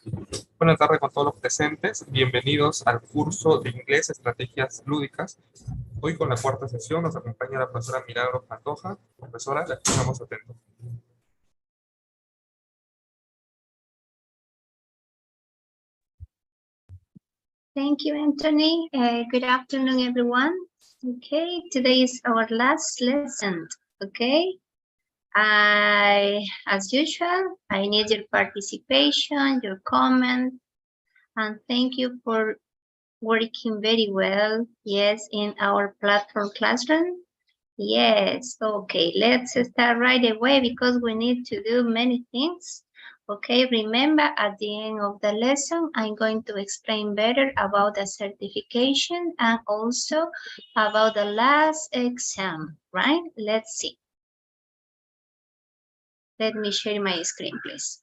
Buenas tardes con todos los presentes. Bienvenidos al curso de Inglés, Estrategias Lúdicas. Hoy con la cuarta sesión nos acompaña la profesora Milagros Pantoja. Profesora, la escuchamos atentos. Thank you, Anthony. Good afternoon, everyone. Okay, today is our last lesson. Okay, as usual, I need your participation, your comment, and thank you for working very well. Yes, in our platform classroom. Yes, okay, let's start right away because we need to do many things. Okay, remember at the end of the lesson, I'm going to explain better about the certification and also about the last exam, right? Let's see. Let me share my screen, please.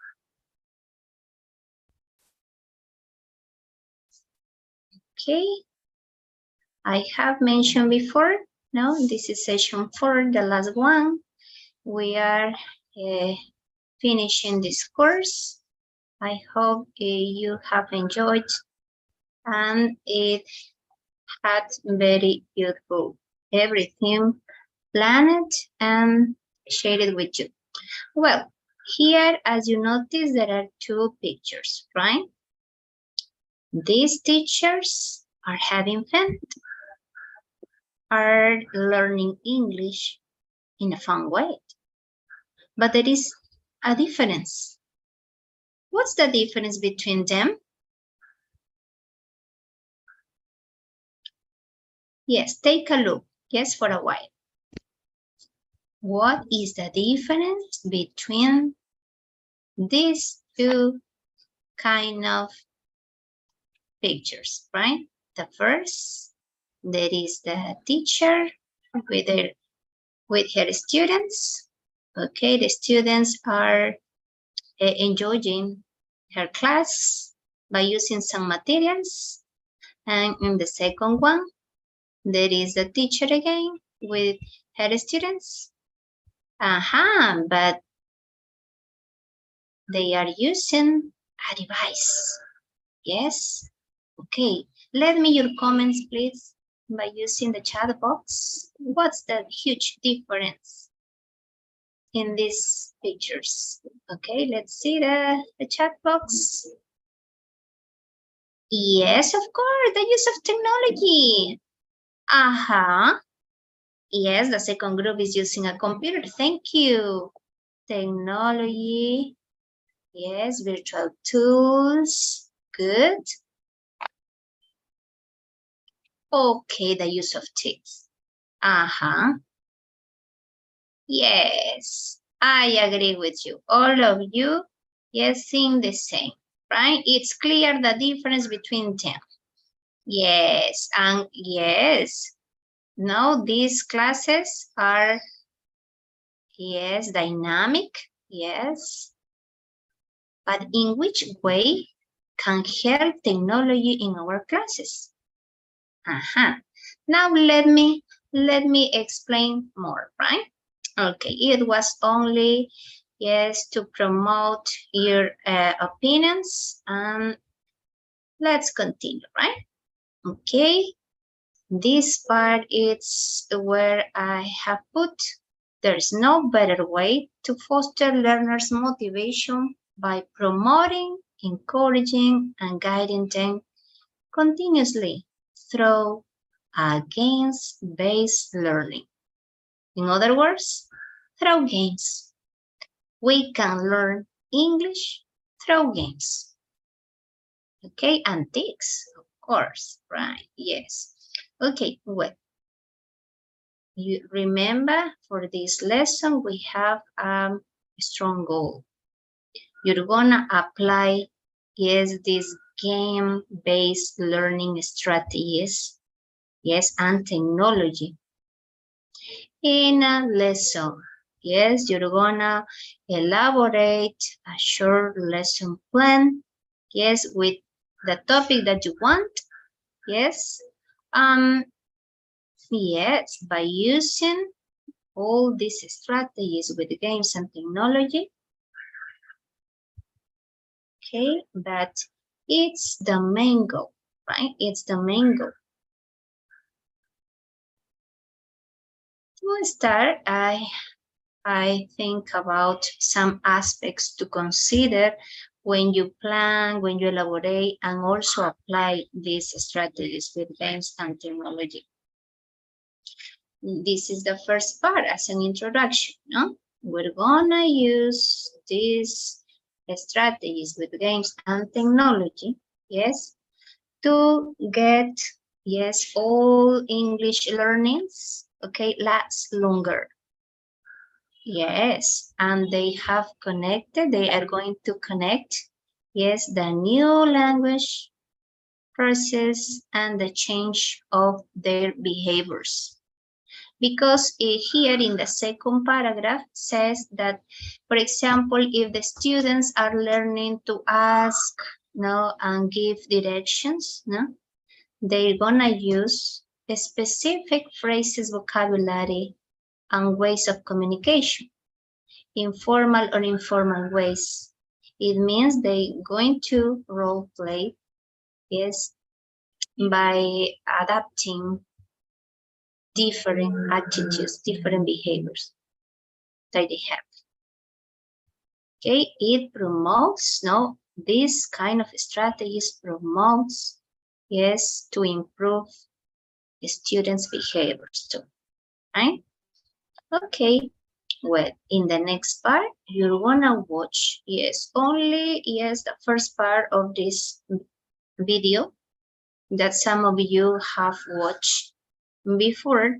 Okay, I have mentioned before, no, this is session 4, the last one. We are finishing this course. I hope you have enjoyed and it had very beautiful everything planned and shared with you. Well, here as you notice there are two pictures, right? These teachers are having fun, are learning English in a fun way. But there is a difference. What's the difference between them? Yes, take a look, yes, for a while. What is the difference between these two kind of pictures, right? The first, there is the teacher with her students. Okay, the students are enjoying her class by using some materials. And in the second one, there is the teacher again with her students. But they are using a device. Yes. Okay. Let me your comments, please, by using the chat box. What's the huge difference in these pictures? Okay, let's see the chat box. Yes, of course, the use of technology. Yes, the second group is using a computer. Thank you. Technology. Yes, virtual tools. Good. Okay, the use of tips. Yes, I agree with you. All of you, yes, think the same, right? It's clear the difference between them. Yes, and yes. No, these classes are, yes, dynamic, yes. But in which way can help technology in our classes? Now let me explain more, right? Okay, it was only, yes, to promote your opinions, and let's continue, right? Okay, this part is where I have put, there's no better way to foster learners' motivation by promoting, encouraging, and guiding them continuously through games-based learning. In other words, through games. We can learn English through games. Okay, antiques, of course, right? Yes. Okay, well, you remember for this lesson, we have a strong goal. You're gonna apply, yes, these game-based learning strategies, yes, and technology in a lesson. Yes, you're gonna elaborate a short lesson plan, yes, with the topic that you want, yes. Yes, by using all these strategies with games and technology, okay? But it's the main goal, right? It's the main goal. To start, I think about some aspects to consider when you plan, when you elaborate, and also apply these strategies with games and technology. This is the first part as an introduction, no? We're gonna use these strategies with games and technology, yes, to get, yes, all English learnings, okay, last longer. Yes, and they have connected, they are going to connect, yes, the new language process and the change of their behaviors. Because here in the second paragraph says that, for example, if the students are learning to ask, no, and give directions, no, they're gonna use specific phrases, vocabulary, and ways of communication, informal or informal ways. It means they're going to role play, yes, by adapting different attitudes, different behaviors that they have. Okay, it promotes, no, this kind of strategies promotes, yes, to improve the students' behaviors too, right? Okay, well, in the next part, you're gonna watch, yes, only, yes, the first part of this video that some of you have watched before,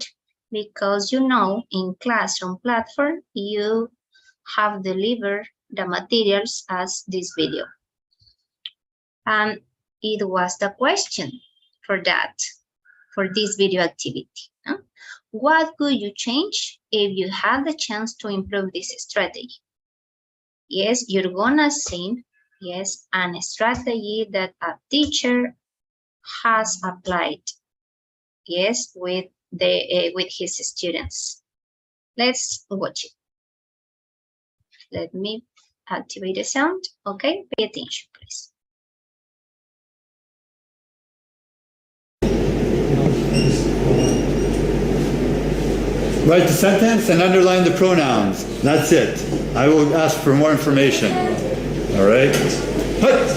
because you know in classroom platform you have delivered the materials as this video, and it was the question for that, for this video activity, no? What would you change if you had the chance to improve this strategy? Yes, you're gonna see, yes, a strategy that a teacher has applied, yes, with his students. Let's watch it. Let me activate the sound. Okay, pay attention, please. Write the sentence and underline the pronouns. That's it. I will ask for more information. All right? Hut.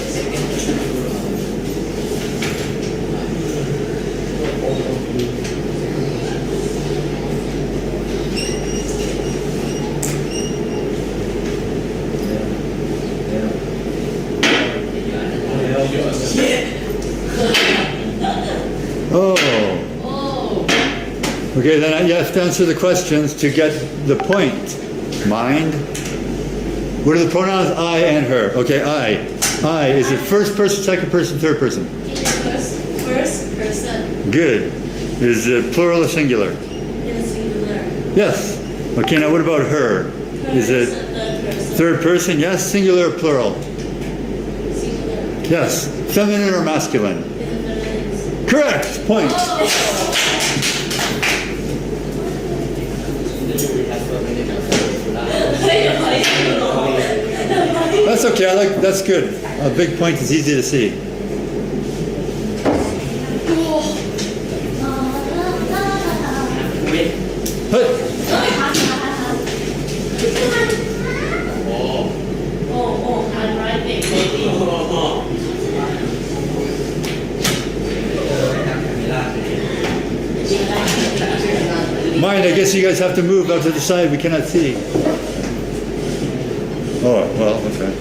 Okay, then you have to answer the questions to get the point. Mind. What are the pronouns? I and her. Okay, I. I. Is it first person, second person, third person? First person. Good. Is it plural or singular? It's singular. Yes. Okay, now what about her? Is it third person? Yes. Singular or plural? Singular. Yes. Feminine or masculine? Correct. Point. That's okay. I like. That's good. A big point is easy to see. Mind, I guess you guys have to move out to the side. We cannot see. Oh, well, okay.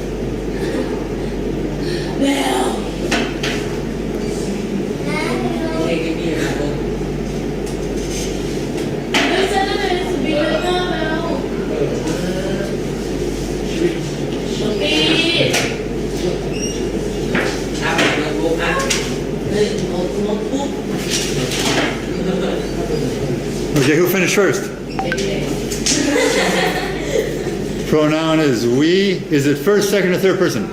Okay, who finished first? Pronoun is we. Is it first, second, or third person?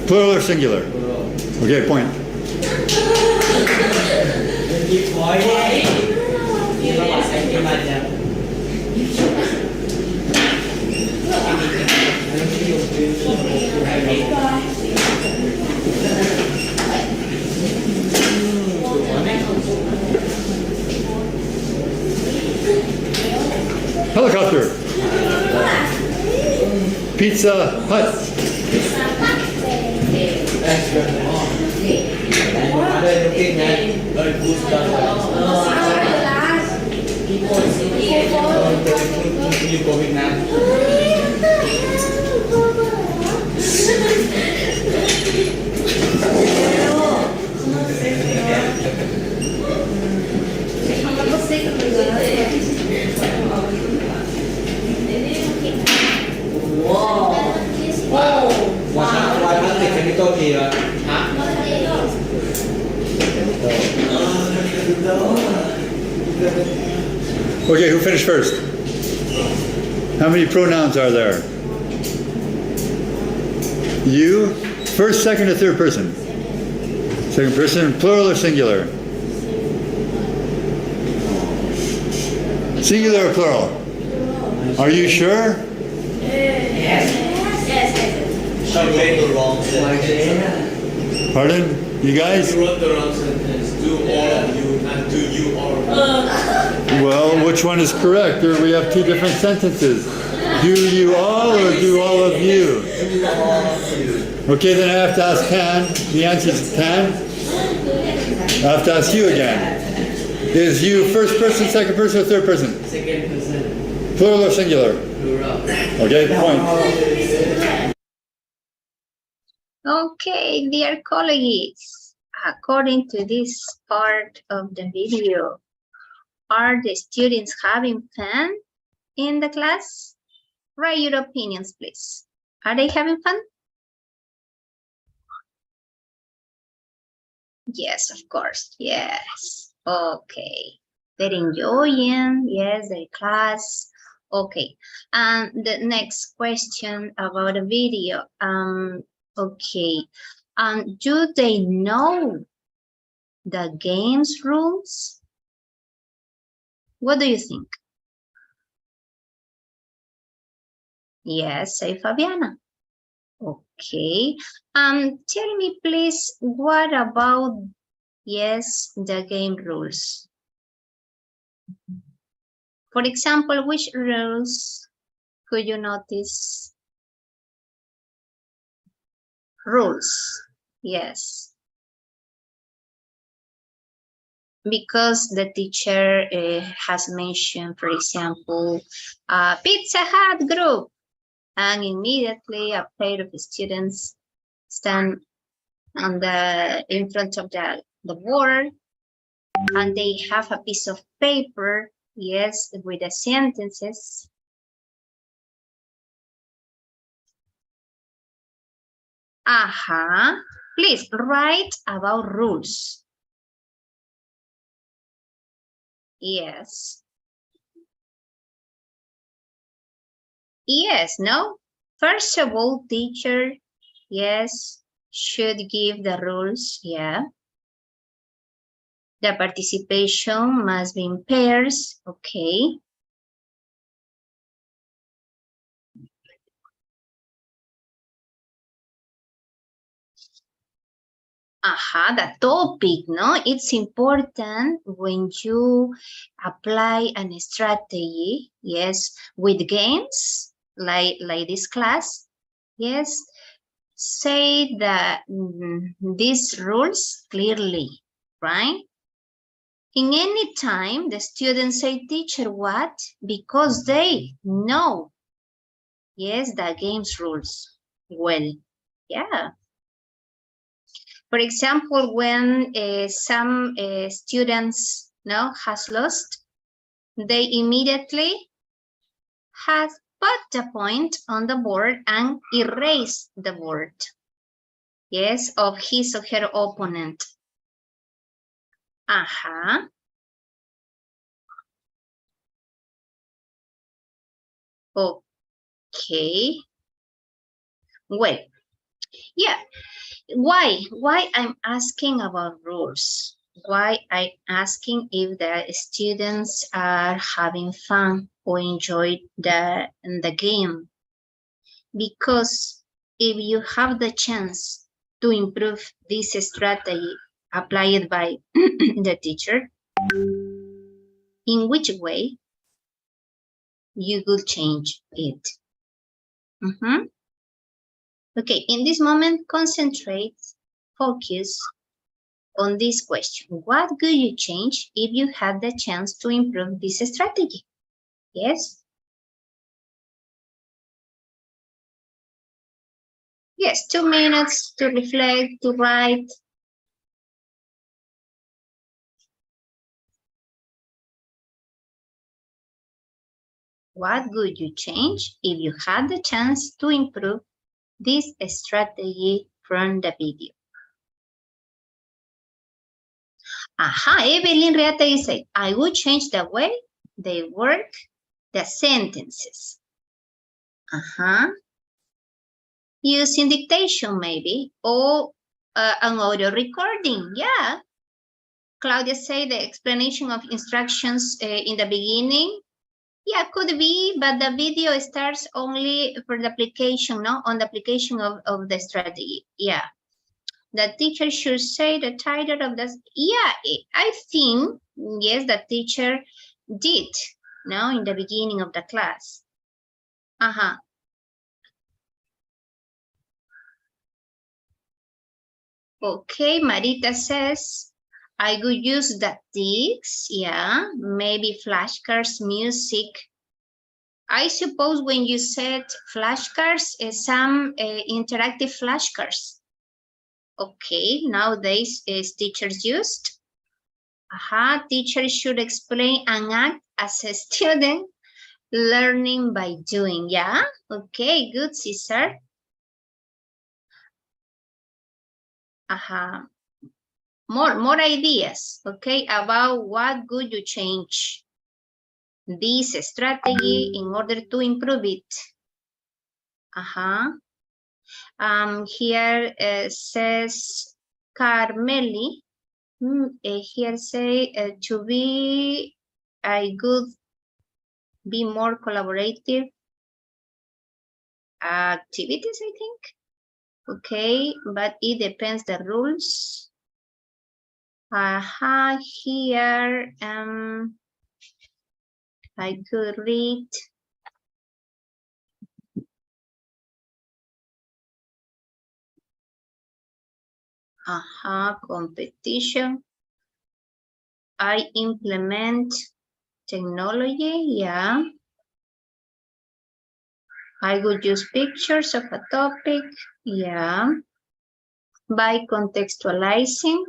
Plural or singular? Okay, point. Helicopter. Pizza Hut. Okay, who finished first? How many pronouns are there? You? First, second, or third person? Second person, plural or singular? Singular or plural? Are you sure? Some made the wrong sentence. Pardon? You guys? You wrote the wrong sentence. Do all of you, and do you all of you. Well, which one is correct? Or we have two different sentences. Do you all or do all of you? Do all of you. Okay, then I have to ask Tan. The answer is Tan. I have to ask you again. Is you first person, second person, or third person? Second person. Plural or singular? Plural. Okay, point. Okay, dear colleagues, according to this part of the video, are the students having fun in the class? Write your opinions, please. Are they having fun? Yes, of course, yes. Okay, they're enjoying, yes, their class. Okay, and the next question about the video. Okay, do they know the game's rules? What do you think? Yes, say Fabiana. Okay, tell me please, what about, yes, the game rules? For example, which rules could you notice? Rules, yes. Because the teacher has mentioned, for example, Pizza Hut group, and immediately a pair of students stand on in front of the board, and they have a piece of paper, yes, with the sentences. Please write about rules. Yes. Yes, no? First of all, teacher, yes, should give the rules, yeah. The participation must be in pairs, okay. The topic, no? It's important when you apply an strategy, yes, with games, like this class, yes, say that these rules clearly, right? In any time, the students say, teacher, what? Because they know, yes, the game's rules well, yeah. For example, when some students has lost, they immediately have put a point on the board and erase the board, yes, of his or her opponent. Okay. Well, yeah. Why I'm asking about rules? Why I'm asking if the students are having fun or enjoy the game? Because if you have the chance to improve this strategy applied by the teacher, in which way? you could change it. Okay, in this moment, concentrate, focus on this question. What could you change if you had the chance to improve this strategy? Yes? Yes, 2 minutes to reflect, to write. What would you change if you had the chance to improve this strategy from the video? Aha, Evelyn Reate said, I would change the way they work the sentences. Using dictation maybe, or an audio recording, yeah. Claudia said the explanation of instructions in the beginning. Yeah, could be, but the video starts only for the application, no? On the application of the strategy, yeah. The teacher should say the title of the, yeah, I think, yes, the teacher did, no, in the beginning of the class. Okay, Marita says, I would use the tics, yeah, maybe flashcards, music. I suppose when you said flashcards, some interactive flashcards. Okay, nowadays is teachers used. Teachers should explain and act as a student learning by doing, yeah? Okay, good, Cesar. More ideas, okay, about what would you change this strategy in order to improve it. Here says Carmeli, here say to be, I could be more collaborative activities, I think. Okay, but it depends the rules. Here, I could read. Competition. I implement technology, yeah. I would use pictures of a topic, yeah. By contextualizing,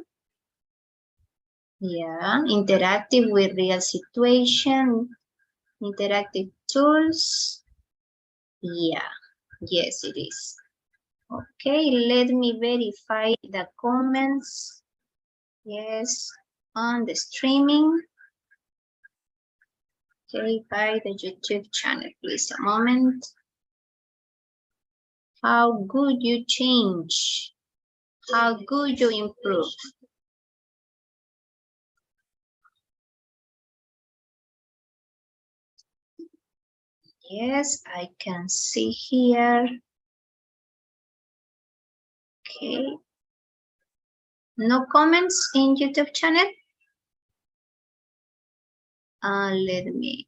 yeah. Interactive with real situation, interactive tools, yeah. Yes, it is. Okay, let me verify the comments. Yes, on the streaming. Okay, by the YouTube channel, please a moment. How could you change? How could you improve? Yes, I can see here. Okay. No comments in YouTube channel? Let me.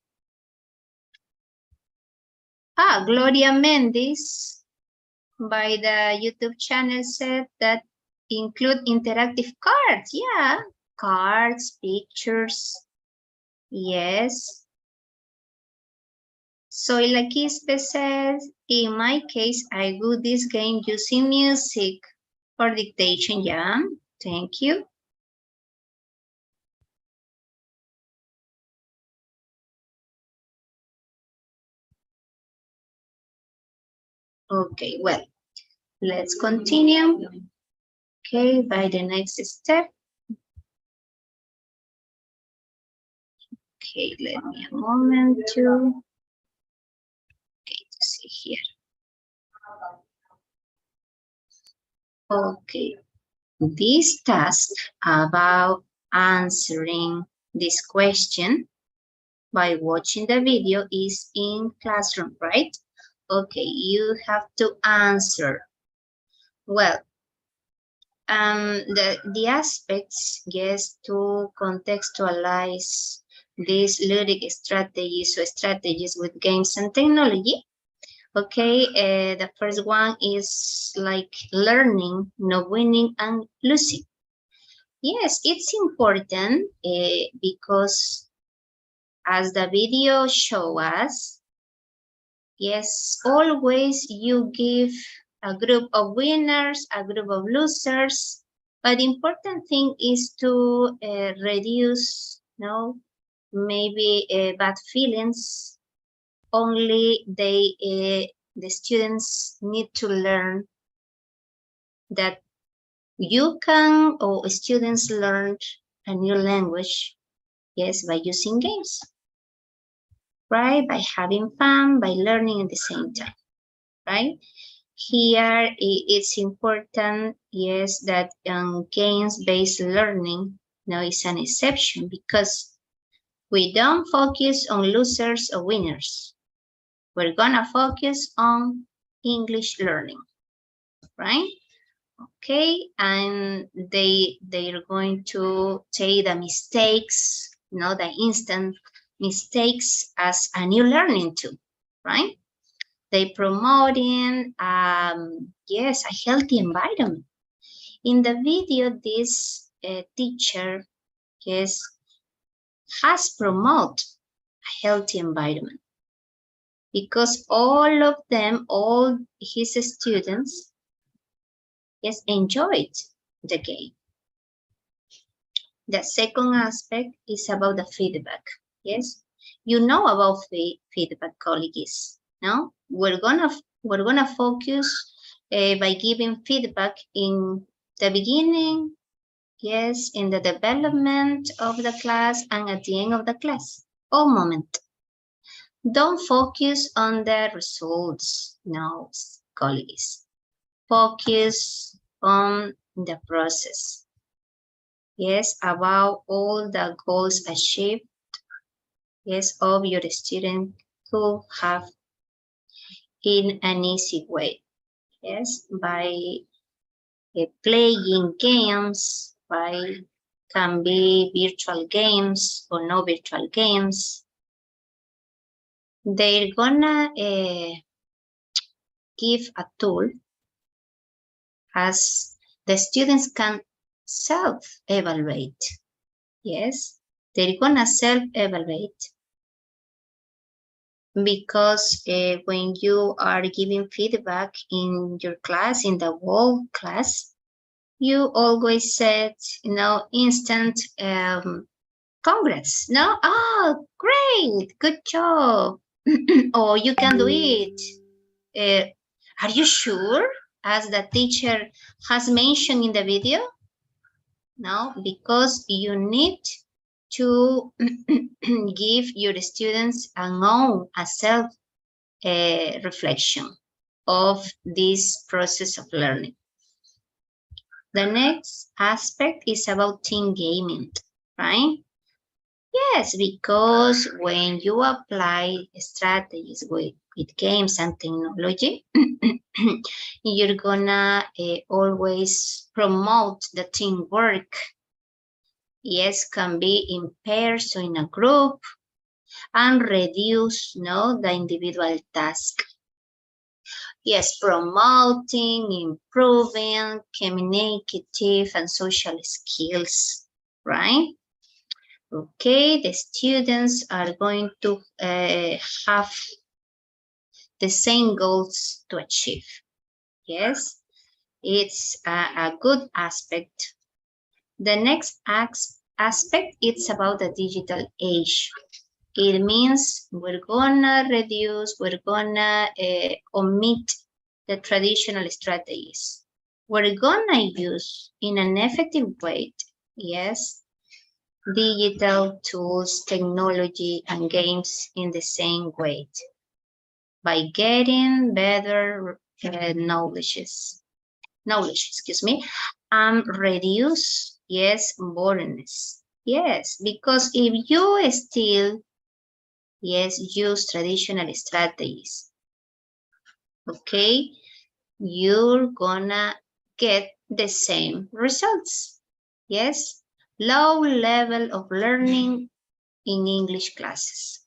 Gloria Mendes by the YouTube channel said that include interactive cards. Yeah, cards, pictures. Yes. Soy La Quispe says, in my case, I do this game using music for dictation. Yeah, thank you. Okay, well, let's continue. Okay, by the next step. Okay, let me a moment to see here. Okay, this task about answering this question by watching the video is in classroom, right? Okay, you have to answer. Well, the aspects, yes, to contextualize these ludic strategies or strategies with games and technology. Okay, the first one is like learning, no winning and losing. Yes, it's important because as the video shows us, yes, always you give a group of winners, a group of losers, but the important thing is to reduce, maybe bad feelings. Only the students need to learn that you can, or students learn a new language, yes, by using games, right? By having fun, by learning at the same time, right? Here, it's important, yes, that games-based learning is an exception because we don't focus on losers or winners. We're gonna focus on English learning, right? Okay, and they're going to take the mistakes, the instant mistakes as a new learning tool, right? They promoting, yes, a healthy environment. In the video, this teacher, yes, has promoted a healthy environment because all of them, all his students, yes, enjoyed the game. The second aspect is about the feedback. Yes, you know about feedback, colleagues. No, we're gonna focus by giving feedback in the beginning, yes, in the development of the class and at the end of the class, all moment. Don't focus on the results, no, colleagues. Focus on the process. Yes, about all the goals achieved, yes, of your student could have in an easy way. Yes, by playing games, can be virtual games or no virtual games. They're gonna give a tool as the students can self-evaluate. Yes, they're gonna self-evaluate because when you are giving feedback in your class, in the whole class, you always said, instant congrats. No, oh, great, good job. Or you can do it. Are you sure? As the teacher has mentioned in the video? No, because you need to give your students a self reflection of this process of learning. The next aspect is about team gaming, right? Yes, because when you apply strategies with games and technology, you're gonna always promote the teamwork. Yes, can be in pairs or in a group, and reduce the individual task. Yes, promoting, improving communicative and social skills, right? Okay, the students are going to have the same goals to achieve. Yes, it's a good aspect. The next aspect, it's about the digital age. It means we're gonna reduce, we're gonna omit the traditional strategies. We're gonna use in an effective way, yes, digital tools, technology, and games in the same way by getting better knowledge, and reduce, yes, boringness. Yes, because if you still, yes, use traditional strategies, okay, you're gonna get the same results. Yes, low level of learning in English classes.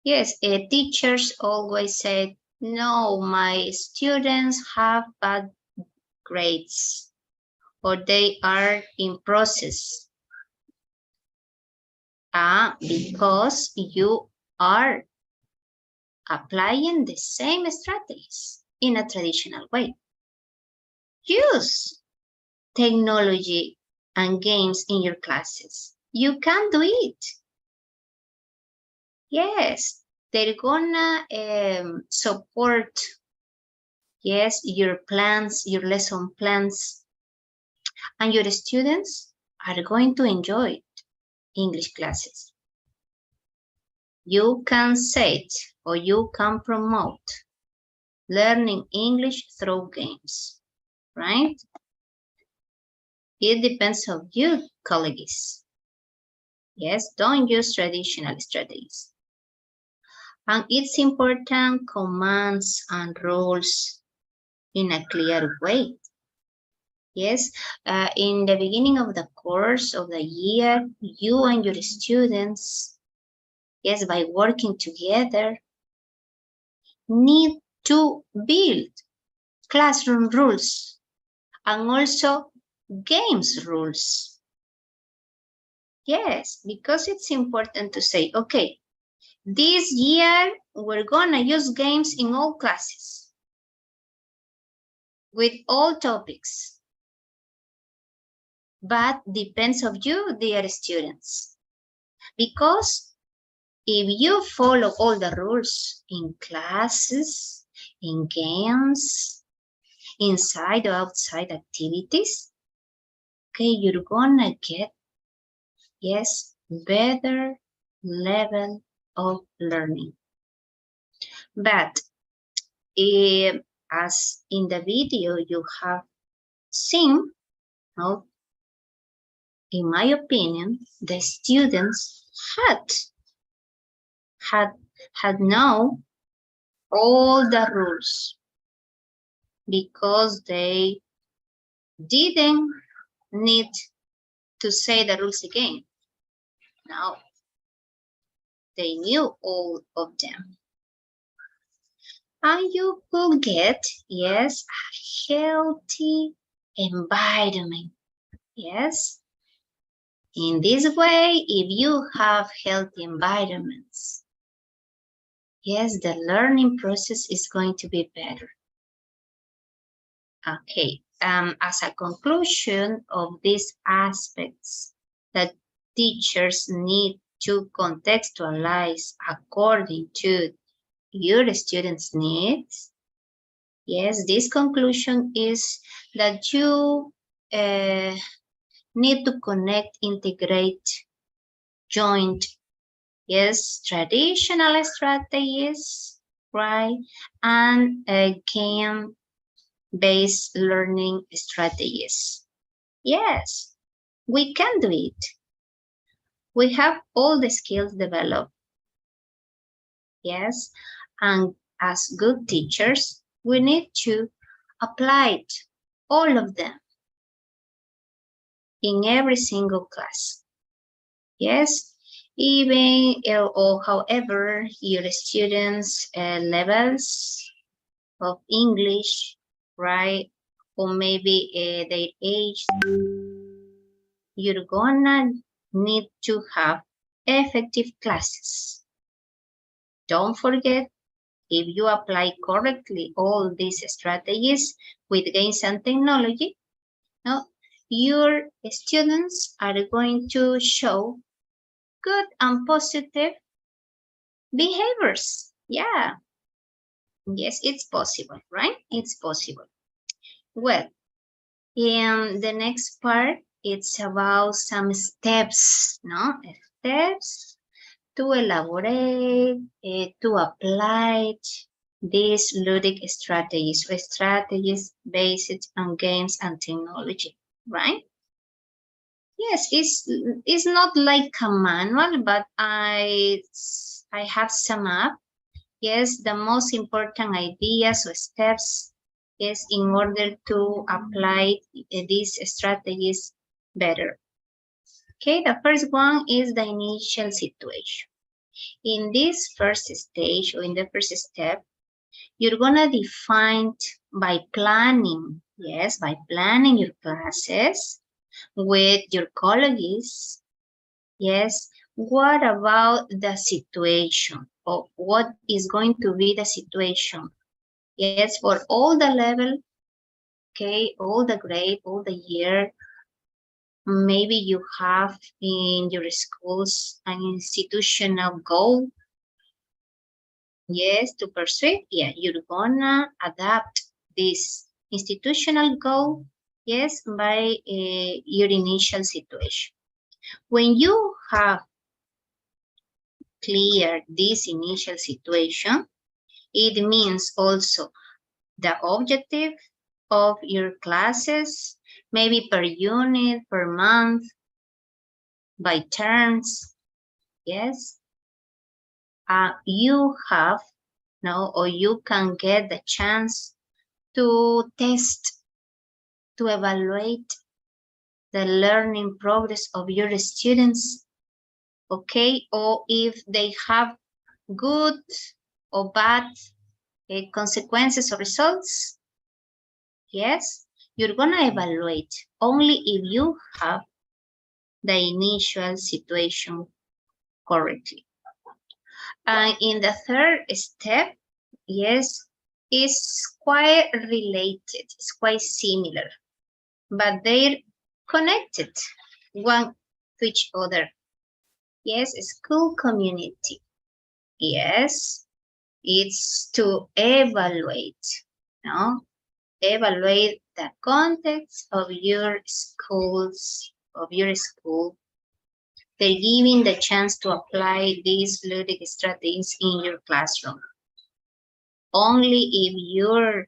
Yes, teachers always say, no, my students have bad grades or they are in process. Because you are applying the same strategies in a traditional way. Use technology and games in your classes. You can do it. Yes, they're gonna support, yes, your plans, your lesson plans, and your students are going to enjoy English classes. You can set or you can promote learning English through games, right? It depends on you, colleagues. Yes, don't use traditional strategies. And it's important commands and rules in a clear way. Yes, in the beginning of the course of the year, you and your students, yes, by working together, need to build classroom rules and also games rules. Yes, because it's important to say, okay, this year we're gonna use games in all classes with all topics. But depends of you, dear students. Because if you follow all the rules in classes, in games, inside or outside activities, okay, you're gonna get, yes, better level of learning. But as in the video you have seen, no, in my opinion, the students had known all the rules because they didn't need to say the rules again. Now, they knew all of them. And you could get, yes, a healthy environment. Yes. In this way, if you have healthy environments, yes, the learning process is going to be better. Okay, as a conclusion of these aspects that teachers need to contextualize according to your students' needs, yes, this conclusion is that you need to connect, integrate, joint, yes, traditional strategies, right, and game-based learning strategies. Yes, we can do it. We have all the skills developed. Yes, and as good teachers, we need to apply it, all of them, in every single class. Yes, even or however your students' levels of English, right, or maybe their age, you're gonna need to have effective classes. Don't forget, if you apply correctly all these strategies with games and technology, no, your students are going to show good and positive behaviors. Yeah. Yes, it's possible, right? It's possible. Well, in the next part, it's about some steps, no? Steps to elaborate, to apply these ludic strategies, or strategies based on games and technology, right? Yes, it's not like a manual, but I have sum up, yes, the most important ideas or steps is in order to apply these strategies better. Okay, the first one is the initial situation. In this first stage or in the first step, you're gonna define by planning, yes, by planning your classes with your colleagues, yes, what about the situation or what is going to be the situation? Yes, for all the level, okay, all the grade, all the year, maybe you have in your schools an institutional goal, yes, to pursue. Yeah, you're gonna adapt this institutional goal, yes, by your initial situation. When you have cleared this initial situation, it means also the objective of your classes, maybe per unit, per month, by terms, yes. You have, no, or you can get the chance to test, to evaluate the learning progress of your students, okay, or if they have good or bad consequences or results, yes, you're gonna evaluate only if you have the initial situation correctly. And in the third step, yes, it's quite related, it's quite similar, but they're connected one to each other. Yes, school community. Yes, it's to evaluate, no? Evaluate the context of your schools, of your school. They're giving the chance to apply these ludic strategies in your classroom. Only if your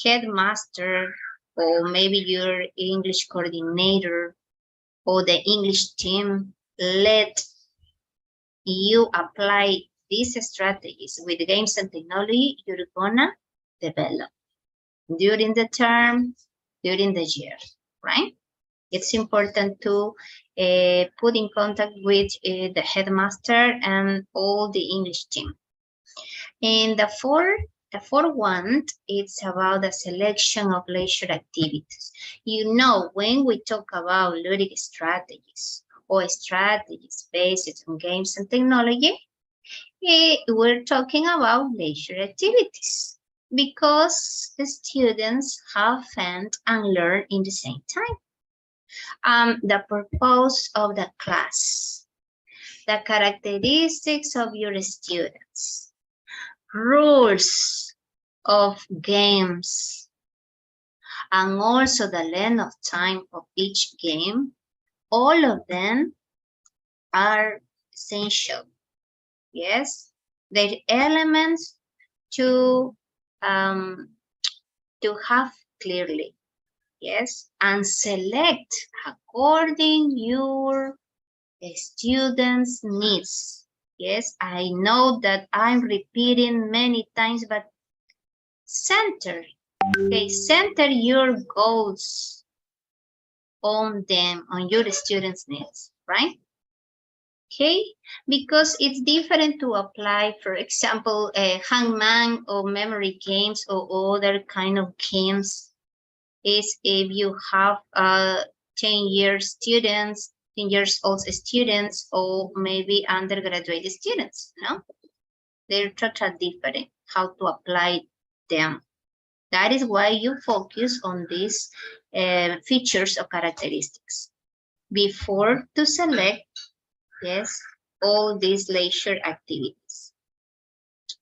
headmaster or maybe your English coordinator or the English team let you apply these strategies with games and technology, you're gonna develop during the term, during the year, right? It's important to put in contact with the headmaster and all the English team. And the fourth one, it's about the selection of leisure activities. You know, when we talk about ludic strategies or strategies based on games and technology, we're talking about leisure activities because the students have fun and learn in the same time. The purpose of the class, the characteristics of your students, rules of games, and also the length of time of each game, all of them are essential. Yes, they're elements to have clearly. Yes, and select according your students' needs. Yes, I know that I'm repeating many times, but center, okay, center your goals on them, on your students' needs, right? Okay, because it's different to apply, for example, a hangman or memory games or other kind of games is if you have 10-year students, 10 years old students, or maybe undergraduate students, no? They're totally different how to apply them. That is why you focus on these features or characteristics before to select, yes, all these leisure activities.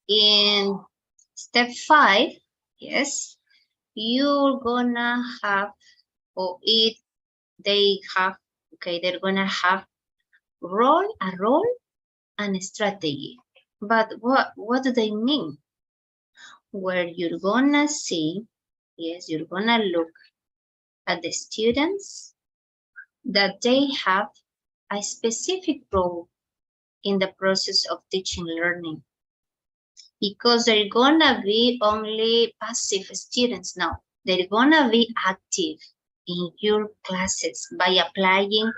In step 5, yes, you're gonna have, or they have, okay, they're gonna have a role and a strategy. But what do they mean? Where you're gonna see, yes, you're gonna look at the students that they have a specific role in the process of teaching learning. Because they're gonna be only passive students now. They're gonna be active in your classes by applying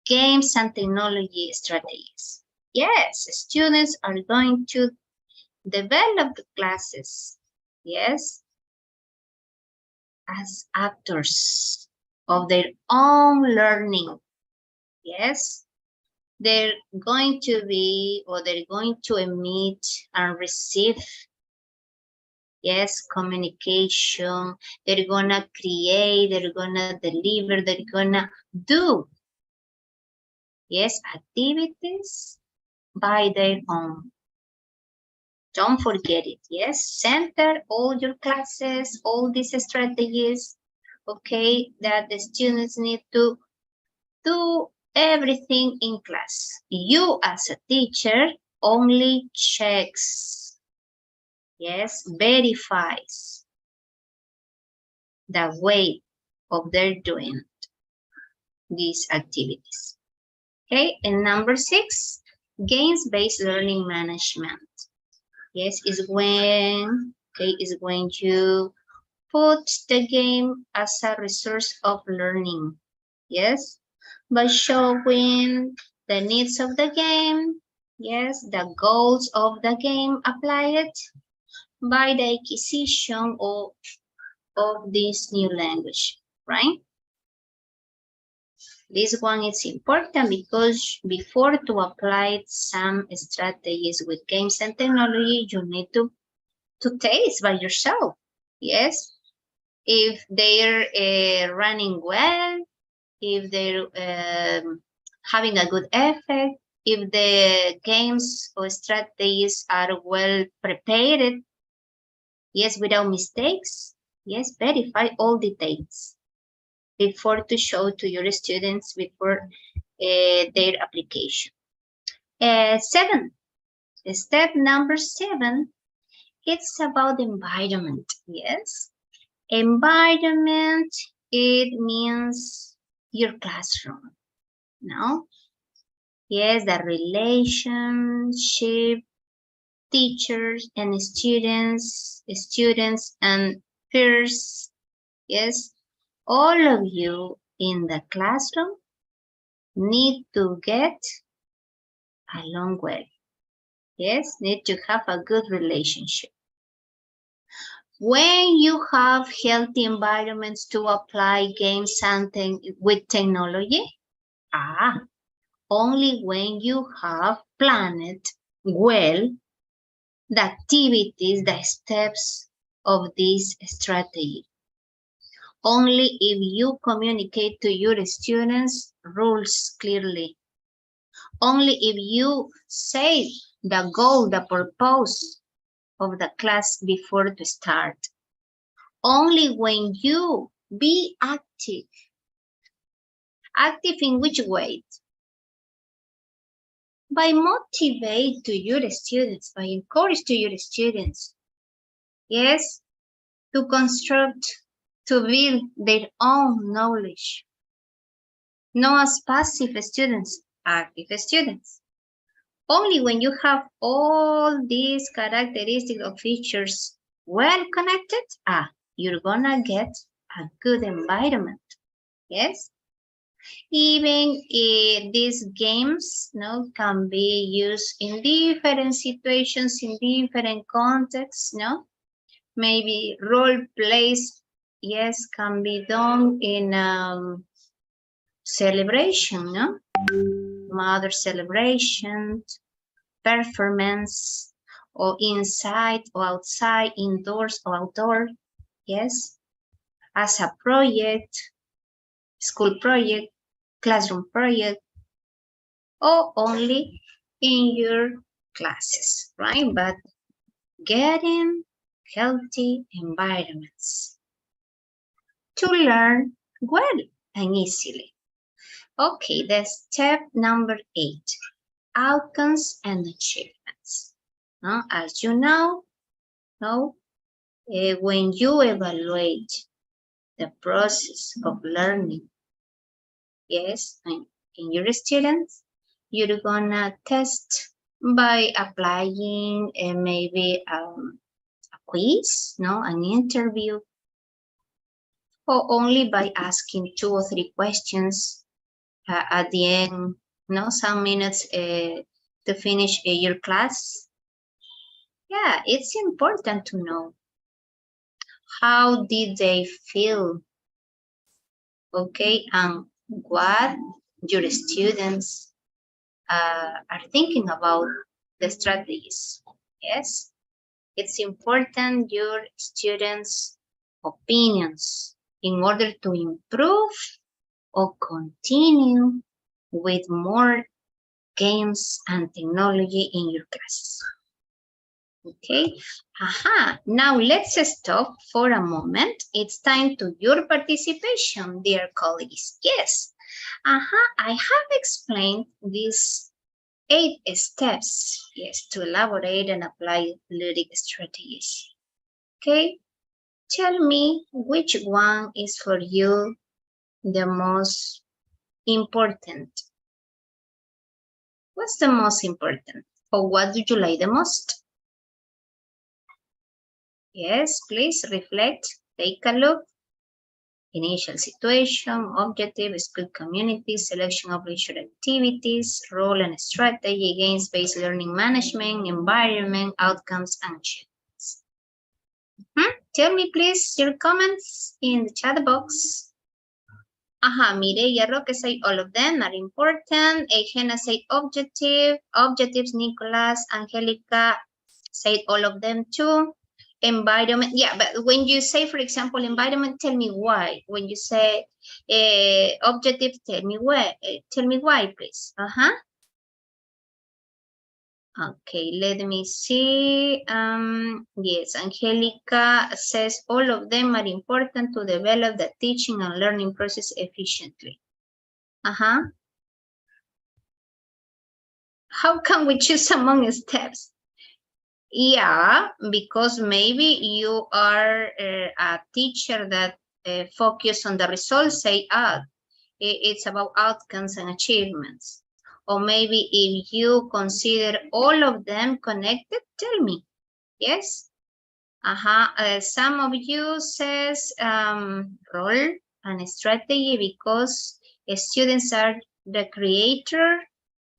games and technology strategies. Yes, students are going to develop the classes, yes, as actors of their own learning, yes. They're going to be, or they're going to emit and receive, yes, communication. They're gonna create, they're gonna deliver, they're gonna do, yes, activities by their own. Don't forget it, yes? Center all your classes, all these strategies, okay, that the students need to do everything in class. You as a teacher only checks, yes, verifies the way of their doing these activities. Okay, and number 6, games-based learning management. Yes, is when, okay, is when you put the game as a resource of learning. Yes, by showing the needs of the game, yes, the goals of the game applied by the acquisition of this new language, right? This one is important because before to apply some strategies with games and technology, you need to taste by yourself. Yes, if they're running well, if they're having a good effect, if the games or strategies are well prepared, yes, without mistakes, yes, verify all details before to show to your students before their application. 7, step number 7, it's about environment, yes. Environment, it means your classroom, no? Yes, the relationship, teachers and students and peers, yes. All of you in the classroom need to get along well. Yes, need to have a good relationship. When you have healthy environments to apply games and with technology, only when you have planned well the activities, the steps of this strategy. Only if you communicate to your students rules clearly. Only if you say the goal, the purpose of the class before to start. Only when you be active. Active in which way? By motivate to your students, by encourage to your students. Yes, to construct, to build their own knowledge. Not as passive students, active students. Only when you have all these characteristics or features well connected, you're gonna get a good environment. Yes? Even these games can be used in different situations, in different contexts, Maybe role plays, yes, can be done in celebration, Mother celebration, performance, or inside or outside, indoors or outdoor, yes, as a project, school project, classroom project, or only in your classes, right? But getting healthy environments to learn well and easily. Okay, the step number 8, outcomes and achievements. As you know, when you evaluate the process of learning, yes, and in your students, you're gonna test by applying maybe a quiz, an interview, or only by asking 2 or 3 questions at the end, some minutes to finish your class. Yeah, it's important to know. How did they feel? Okay, and what your students are thinking about the strategies. Yes, it's important your students' opinions in order to improve or continue with more games and technology in your class. Okay, now let's stop for a moment. It's time to your participation, dear colleagues. Yes, I have explained these 8 steps, yes, to elaborate and apply ludic strategies. Okay, tell me which one is for you the most important. What's the most important? Or what do you like the most? Yes, please reflect, take a look. Initial situation, objective, school community, selection of leisure activities, role and strategy, games-based learning management, environment, outcomes, and achievements. Tell me, please, your comments in the chat box. Mireya Roque said all of them are important. Egena said objective. Objectives, Nicolas, Angelica said all of them too. Environment, yeah, but when you say, for example, environment, tell me why. When you say objective, tell me why. Tell me why, please. Okay, let me see. Yes, Angelica says all of them are important to develop the teaching and learning process efficiently. How can we choose among steps? Yeah, because maybe you are a teacher that focus on the results, say, it's about outcomes and achievements. Or maybe if you consider all of them connected, tell me. Yes? Some of you says role and strategy because students are the creator,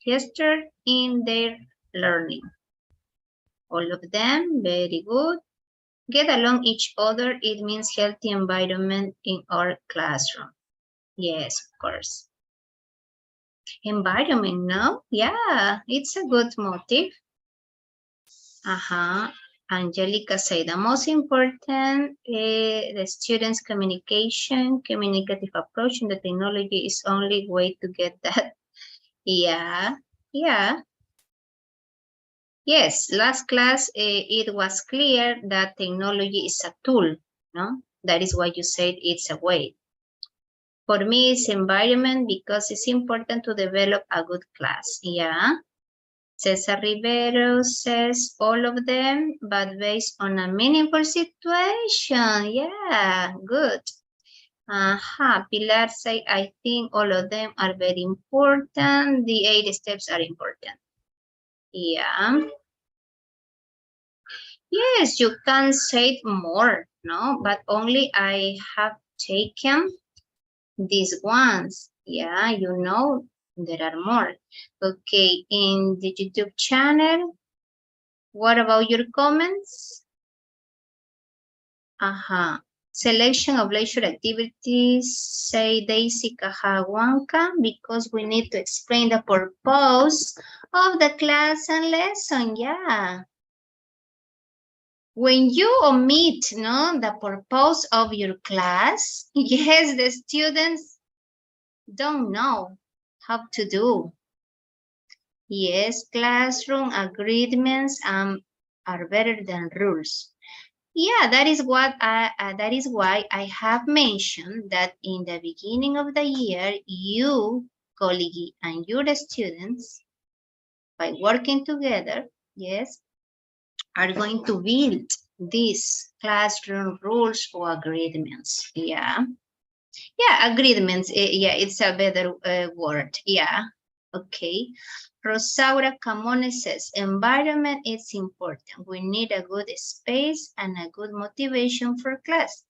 tester in their learning. All of them, very good. Get along each other, it means healthy environment in our classroom. Yes, of course. Environment, no? Yeah, it's a good motive. Angelica said the most important, the students' communication, communicative approach, and the technology is only way to get that. Yeah. Yes, last class, it was clear that technology is a tool, no? That is why you said it's a way. For me, it's environment because it's important to develop a good class. Yeah. Cesar Rivero says all of them, but based on a meaningful situation. Yeah, good. Pilar say, I think all of them are very important. The 8 steps are important. Yeah. Yes, you can say more, no? But only I have taken these ones. Yeah, you know, there are more. Okay, in the YouTube channel, what about your comments? Selection of leisure activities, say Daisy Cajahuanca, because we need to explain the purpose of the class and lesson. Yeah. When you omit, the purpose of your class, yes, the students don't know how to do. Yes, classroom agreements are better than rules. Yeah, that is why I have mentioned that in the beginning of the year, you, colleague, and your students, by working together, yes, are going to build these classroom rules or agreements. Yeah, agreements. Yeah, it's a better word. Yeah, okay. Rosaura Camone says, environment is important. We need a good space and a good motivation for class.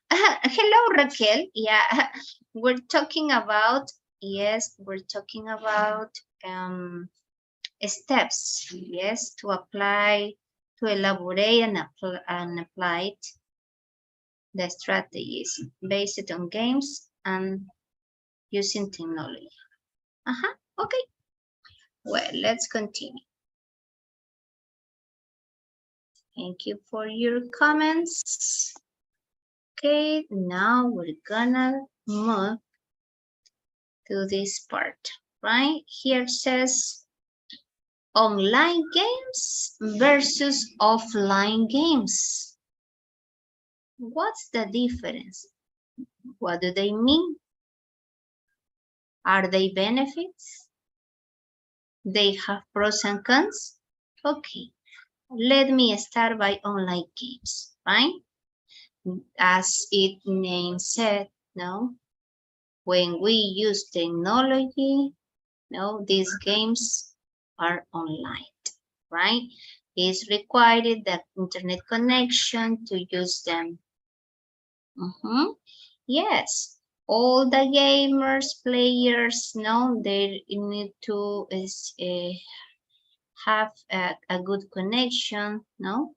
Hello, Raquel. Yeah, we're talking about yes, we're talking about steps, yes, to apply, to elaborate and apply the strategies based on games and using technology. Okay. Well, let's continue. Thank you for your comments. Okay, now we're gonna move to this part, right? Here says online games versus offline games. What's the difference? What do they mean? Are they benefits? They have pros and cons? Okay, let me start by online games, right? As its name said, no? When we use technology, no, these games are online, right? It's required the internet connection to use them. Yes, all the gamers, players, no, they need to have a good connection, no?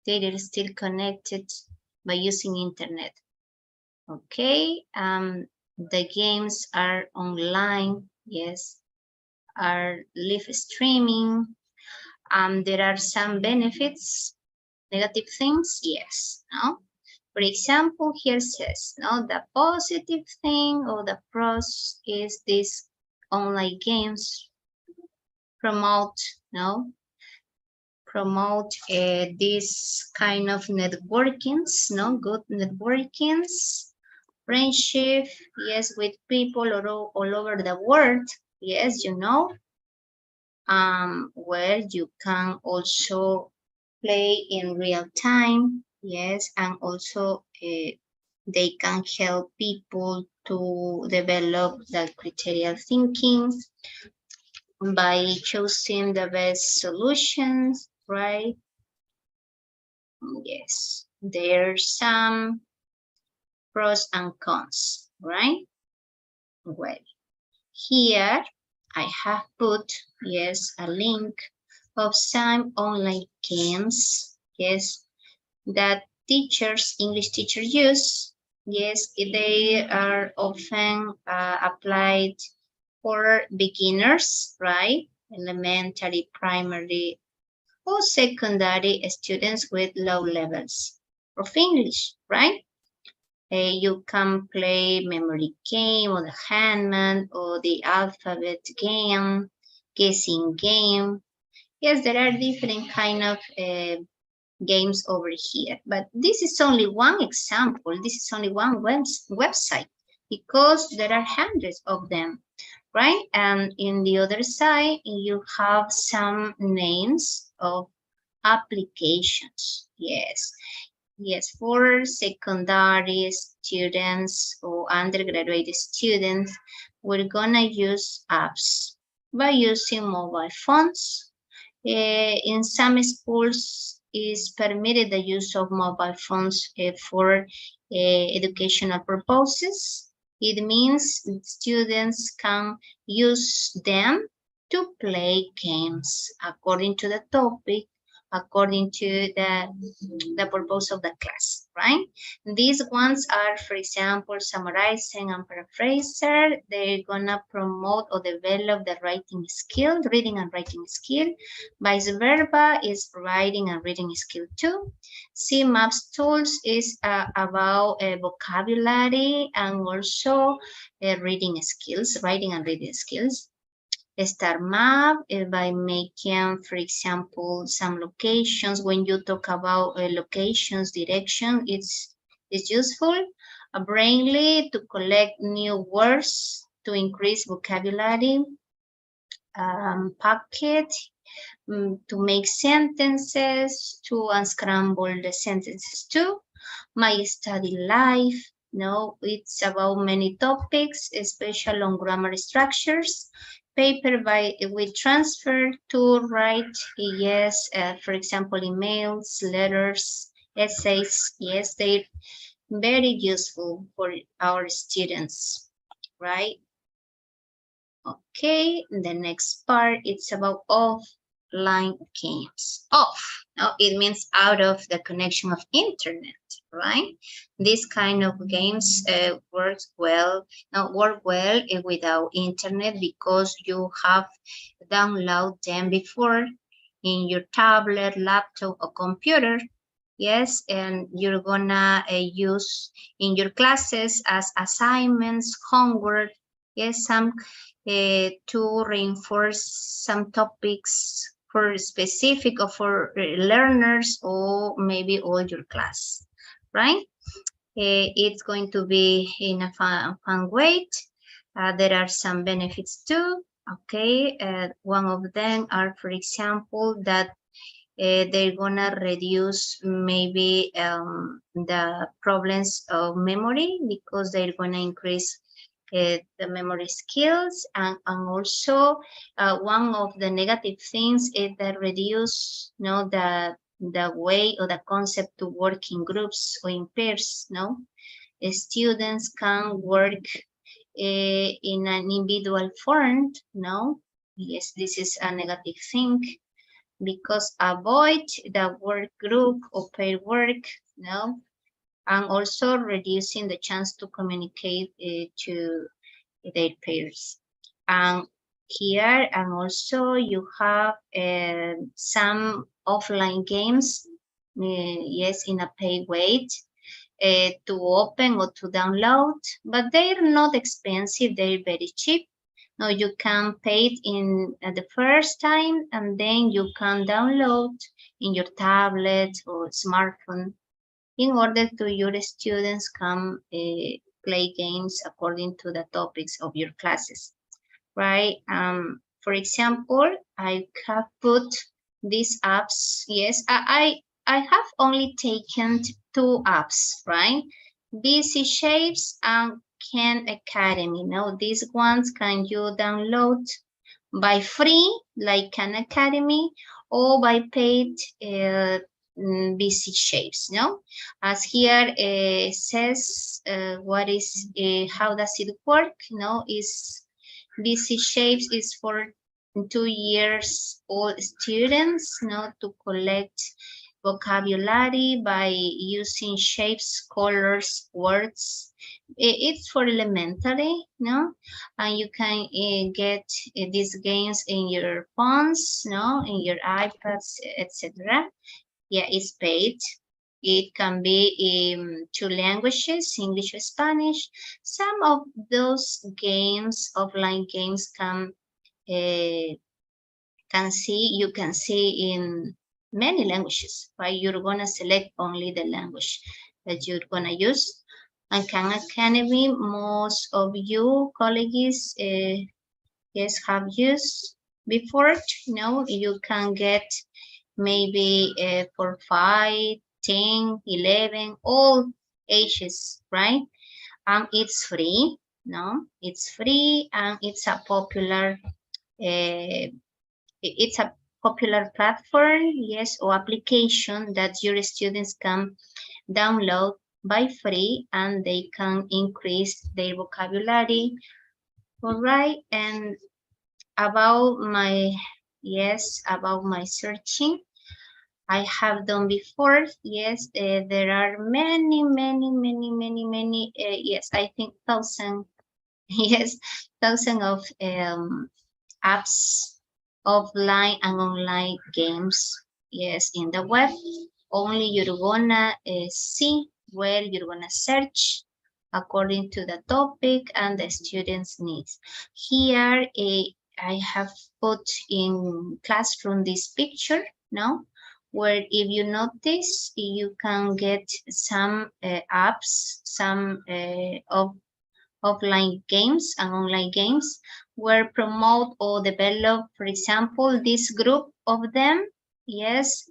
They are still connected by using internet. Okay, the games are online, yes, are live streaming. There are some benefits, negative things, yes, no? For example, here says, no, the positive thing or the pros is these online games promote, no? Promote this kind of networkings, no? Good networkings, friendship, yes, with people all over the world, yes, you know. Where you can also play in real time, yes, and also they can help people to develop the critical thinking by choosing the best solutions, right? Yes, there's some pros and cons, right? Well, here I have put, yes, a link of some online games, yes, that teachers, English teachers use. Yes, they are often applied for beginners, right? Elementary, primary, or secondary students with low levels of English, right? You can play memory game or the handman or the alphabet game, guessing game. Yes, there are different kind of games over here, but this is only one example. This is only one website because there are hundreds of them, right? And in the other side, you have some names of applications. Yes, for secondary students or undergraduate students, we're gonna use apps by using mobile phones. In some schools, is permitted the use of mobile phones for educational purposes. It means students can use them to play games according to the topic, according to the purpose of the class, right? These ones are, for example, summarizing and paraphraser. They're gonna promote or develop the writing skill, reading and writing skill. Vice versa is writing and reading skill too. C Maps tools is about vocabulary and also reading skills, writing and reading skills. Star map by making, for example, some locations. When you talk about locations, direction, it's useful. A Brainly to collect new words to increase vocabulary. Pocket to make sentences, to unscramble the sentences too. My Study Life, no, it's about many topics, especially on grammar structures. Paper we transfer to write, yes, for example, emails, letters, essays, yes, they're very useful for our students, right? Okay, the next part, it's about offline games. Off, no, it means out of the connection of internet, right? This kind of games work well without internet because you have downloaded them before in your tablet, laptop, or computer. Yes, and you're gonna use in your classes as assignments, homework, yes, some to reinforce some topics for specific or for learners or maybe all your class, right? It's going to be in a fun way. There are some benefits too. Okay, one of them are, for example, that they're gonna reduce maybe the problems of memory because they're gonna increase the memory skills, and also one of the negative things is that reduce the way or the concept to work in groups or in pairs. Students can work in an individual form. Yes, this is a negative thing because avoid the work group or pair work, and also reducing the chance to communicate to their peers. And here, and also you have some offline games, yes, in a pay way to open or to download, but they're not expensive, they're very cheap. No, you can pay it in the first time, and then you can download in your tablet or smartphone in order to your students can play games according to the topics of your classes, right? For example, I have put these apps. Yes, I have only taken 2 apps, right? Busy Shapes and Khan Academy. These ones can you download by free, like Khan Academy, or by paid Busy Shapes. As here says, what is how does it work? Is Busy Shapes is for 2 years old students, to collect vocabulary by using shapes, colors, words. It's for elementary, and you can get these games in your phones, in your iPads, etc. Yeah, it's paid. It can be in 2 languages, English or Spanish. Some of those games, offline games, you can see in many languages, right? You're gonna select only the language that you're gonna use. And Khan Academy, most of you colleagues, yes, have used before. You can get maybe for 5, 10, 11, all ages, right? And it's free, it's free, and it's a popular platform, yes, or application that your students can download by free, and they can increase their vocabulary. All right, and about my searching I have done before. Yes, there are many, yes, I think 1,000, yes, 1,000 of apps, offline and online games, yes, in the web. Only you're gonna see where you're gonna search according to the topic and the student's needs. Here, I have put in classroom this picture, where if you notice, you can get some apps, some of offline games and online games where promote or develop, for example, this group of them, yes,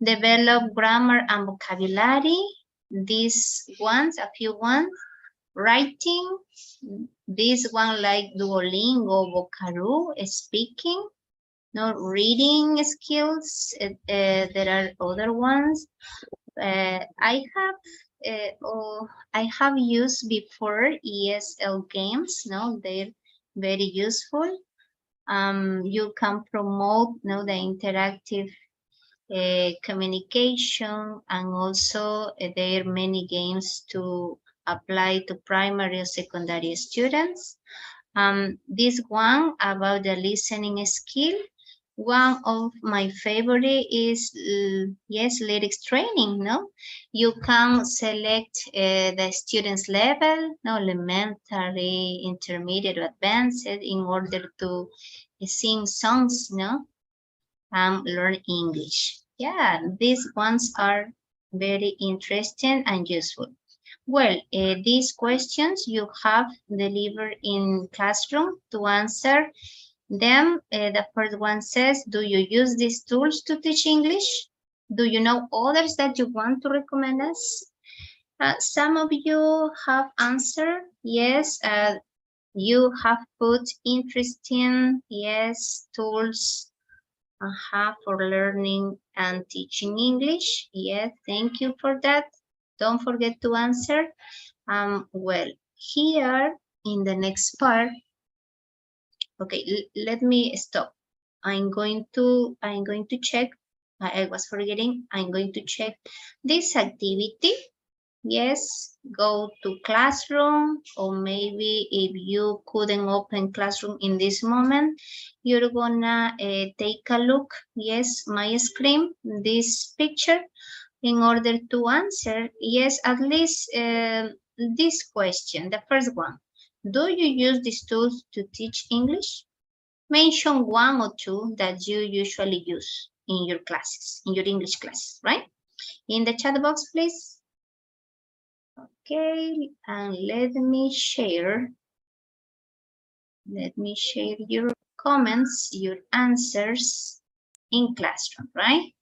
develop grammar and vocabulary. These ones, a few ones, writing, this one like Duolingo, Vocaroo, speaking, reading skills. There are other ones. I have used before ESL games. They're very useful. You can promote the interactive communication, and also there are many games to apply to primary or secondary students. This one about the listening skill, one of my favorite is, yes, lyrics training, no? You can select the student's level, no, elementary, intermediate, advanced, in order to sing songs, no? Learn English. Yeah, these ones are very interesting and useful. Well, these questions you have delivered in classroom to answer them. The first one says, do you use these tools to teach English? Do you know others that you want to recommend us? Some of you have answered yes. You have put interesting, yes, tools for learning and teaching English. Yes, thank you for that. Don't forget to answer. Well, here in the next part, okay, let me stop. I'm going to check. I was forgetting. I'm going to check this activity. Yes, go to classroom, or maybe if you couldn't open classroom in this moment, you're gonna take a look, yes, my screen, this picture, in order to answer, yes, at least this question, the first one. Do you use these tools to teach English? Mention one or two that you usually use in your classes, in your English classes, right? In the chat box, please. Okay, and let me share your comments, your answers in classroom, right?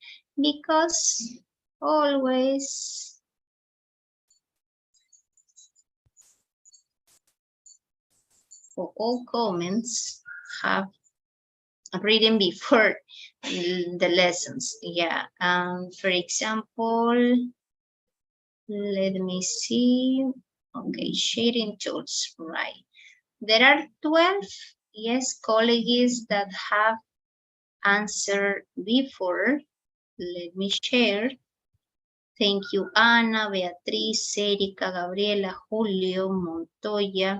Because always for all comments have written before the lessons. Yeah, for example, let me see. Okay, sharing tools, right? There are 12, yes, colleagues that have answered before. Let me share. Thank you, Ana, Beatriz, Erika, Gabriela, Julio, Montoya.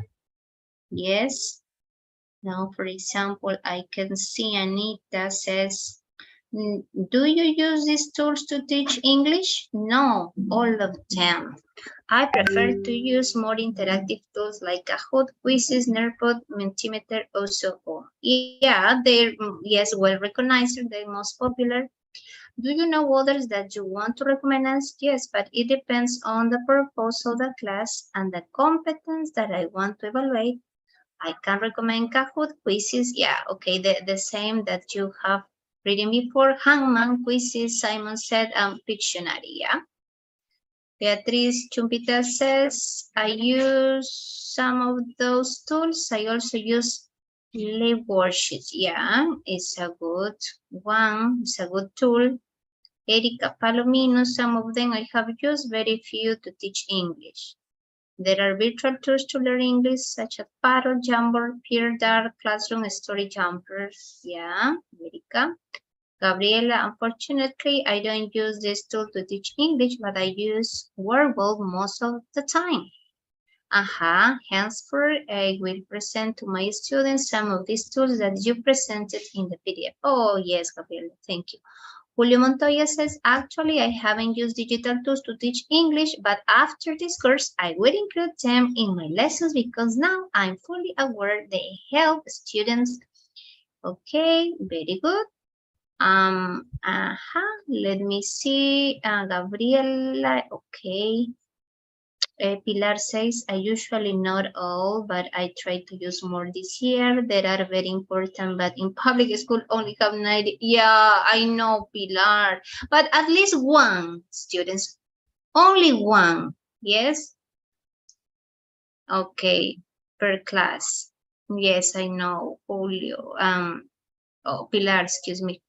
Yes. Now, for example, I can see Anita says, do you use these tools to teach English? No, all of them. I prefer to use more interactive tools like Kahoot, quizzes, Nerdpod, Mentimeter, or so on. Yeah, they're, yes, well recognized, they're most popular. Do you know others that you want to recommend us? Yes, but it depends on the purpose of the class and the competence that I want to evaluate. I can recommend Kahoot, quizzes, yeah, okay, the same that you have reading before, Hangman, quizzes, Simon said, and Pictionary, yeah. Beatriz Chumpita says, I use some of those tools. I also use live worksheets. Yeah, it's a good one. It's a good tool. Erika Palomino, some of them I have used, very few to teach English. There are virtual tools to learn English, such as Parrot, Jamboard, Peer Dart, Classroom, Story Jumpers. Yeah, Erika. Gabriela, unfortunately, I don't use this tool to teach English, but I use Wordwall most of the time. Henceforth, I will present to my students some of these tools that you presented in the PDF. Oh, yes, Gabriela, thank you. Julio Montoya says, actually, I haven't used digital tools to teach English, but after this course, I will include them in my lessons because now I'm fully aware they help students. Okay, very good. Let me see, Gabriela, okay. Pilar says, I usually not all, but I try to use more this year. They are very important, but in public school only have 90. Yeah, I know, Pilar, but at least one students, only one, yes? Okay, per class. Yes, I know, Julio. Oh, Pilar, excuse me.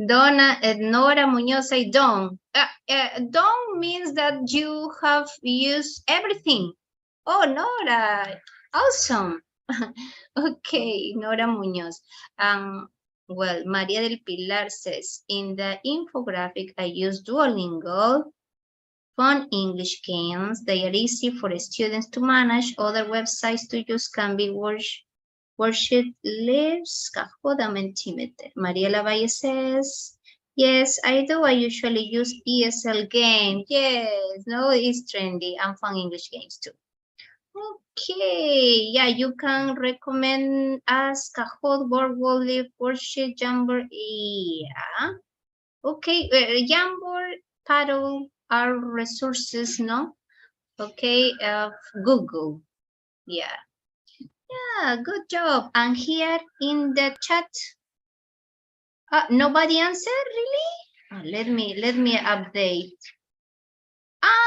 Donna, Nora Munoz, I don't. Don't means that you have used everything. Oh, Nora, awesome. Okay, Nora Muñoz. Well, Maria del Pilar says, in the infographic, I use Duolingo, fun English games. They are easy for students to manage. Other websites to use can be Worksheet Lives, Kahoot, and Mentimeter. Maria Lavalle says, yes, I do. I usually use ESL Game. Yes, no, it's trendy and fun English games too. Okay, yeah, you can recommend us Kahoot, Wordwall, Live, Worksheet, Jamboard. Yeah. Okay, Jamboard, Paddle are resources, no? Okay, Google. Yeah. Yeah, good job. And here in the chat, nobody answered, really? Let me update.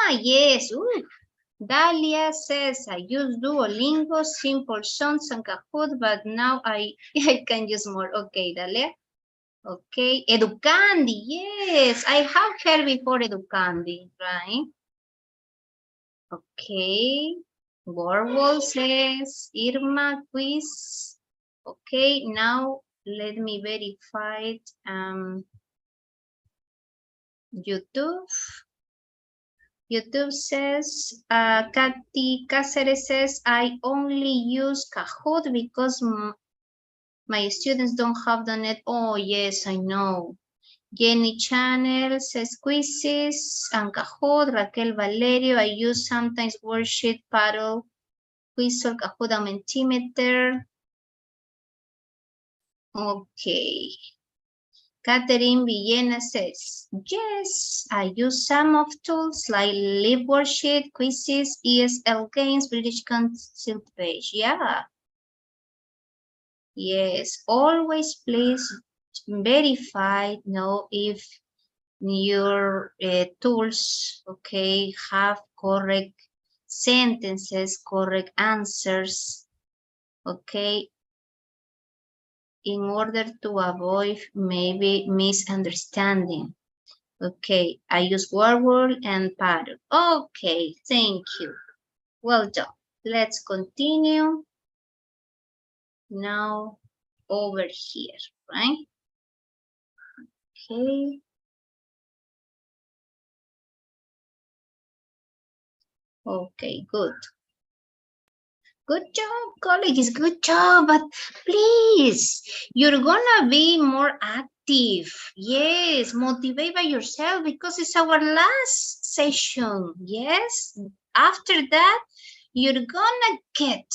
Yes. Ooh. Dalia says, I use Duolingo, Simple Songs, and Kahoot, but now I can use more. Okay, Dalia. Okay, Educandi, yes, I have heard before Educandi, right? Okay, Warwol says, Irma quiz. Okay, now let me verify it. YouTube. YouTube says, Kathy Cáceres says, I only use Kahoot because my students don't have the net. Oh, yes, I know. Jenny Channel says quizzes and Kahoot. Raquel Valerio, I use sometimes Worksheet, Paddle, Quizzo, Kahoot, and Mentimeter. Okay. Catherine Villena says, yes, I use some of tools like Live Worksheet, Quizzes, ESL Games, British Council page. Yeah. Yes, always please verify, know if your tools, okay, have correct sentences, correct answers, okay, in order to avoid maybe misunderstanding. Okay, I use Wordwall and Paddle. Okay, thank you. Well done. Let's continue. Now over here, right? Okay. Okay, good. Good job, colleagues, good job, but please, you're gonna be more active. Yes, motivate by yourself because it's our last session. Yes, after that, you're gonna get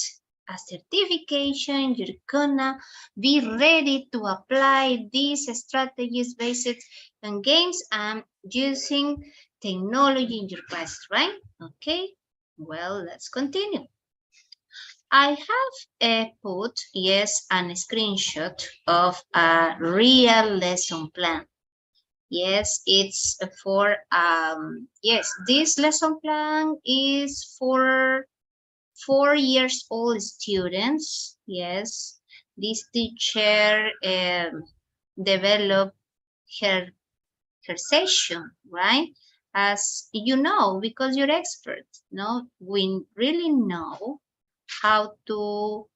a certification. You're gonna be ready to apply these strategies based on games and using technology in your class, right? Okay, well, let's continue. I have put, yes, a screenshot of a real lesson plan. Yes, it's for, yes, this lesson plan is for 4 years old students. Yes, this teacher developed her session, right? As you know, because you're expert, no? We really know how to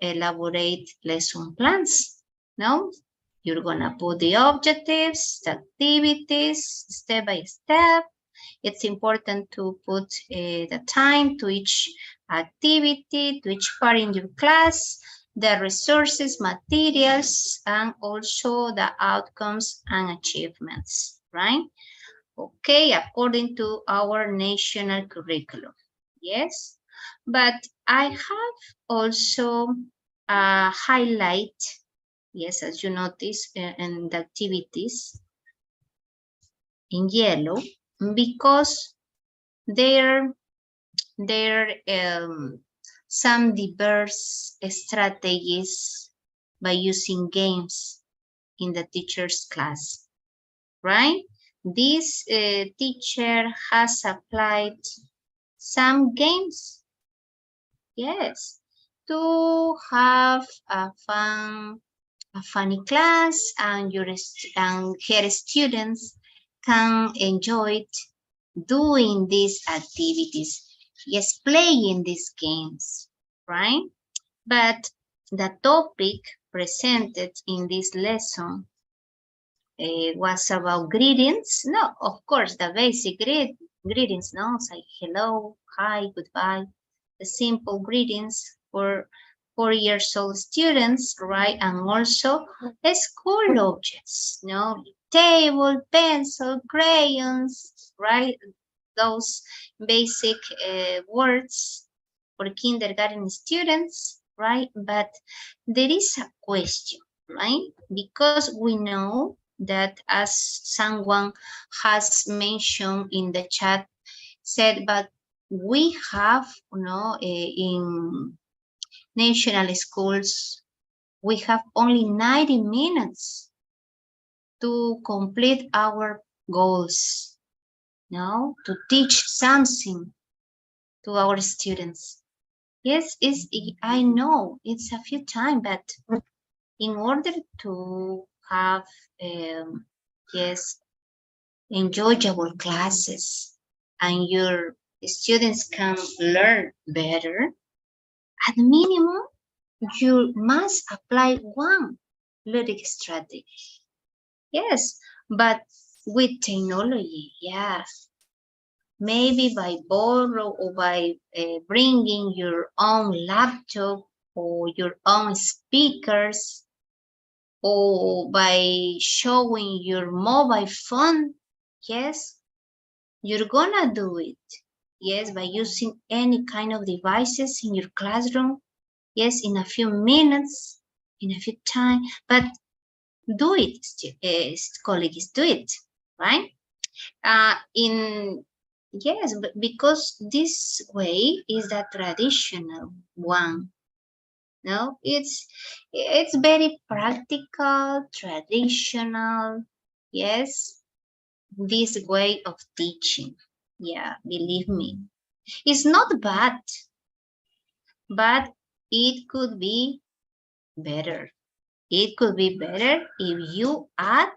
elaborate lesson plans. No, you're gonna put the objectives, the activities, step by step. It's important to put the time to each activity, to each part in your class, the resources, materials, and also the outcomes and achievements, right? Okay, according to our national curriculum. Yes, but I have also highlight, yes, as you notice in the activities in yellow, because there some diverse strategies by using games in the teacher's class, right? This teacher has applied some games, yes, to have a funny class, and her students can enjoy doing these activities, yes, playing these games. right? But the topic presented in this lesson was about greetings. No, of course, the basic greetings, no? Say hello, hi, goodbye. The simple greetings for 4-year-old students, right? And also school objects, no? Table, pencil, crayons, right? Those basic words for kindergarten students, right? But there is a question, right? Because we know that, as someone has mentioned in the chat, said, but we have, in national schools, we have only 90 minutes to complete our goals, to teach something to our students. Yes, I know it's a few times, but in order to have, yes, enjoyable classes and your students can learn better, at minimum, you must apply one Ludic strategy. Yes, but with technology, yeah. Maybe by borrow or by bringing your own laptop or your own speakers, or by showing your mobile phone. Yes, you're gonna do it. Yes, by using any kind of devices in your classroom. Yes, in a few minutes, in a few time, but do it, colleagues, do it, right? Yes, but because this way is the traditional one. No, it's very practical, traditional. Yes, this way of teaching. Yeah, believe me, it's not bad, but it could be better. It could be better if you add,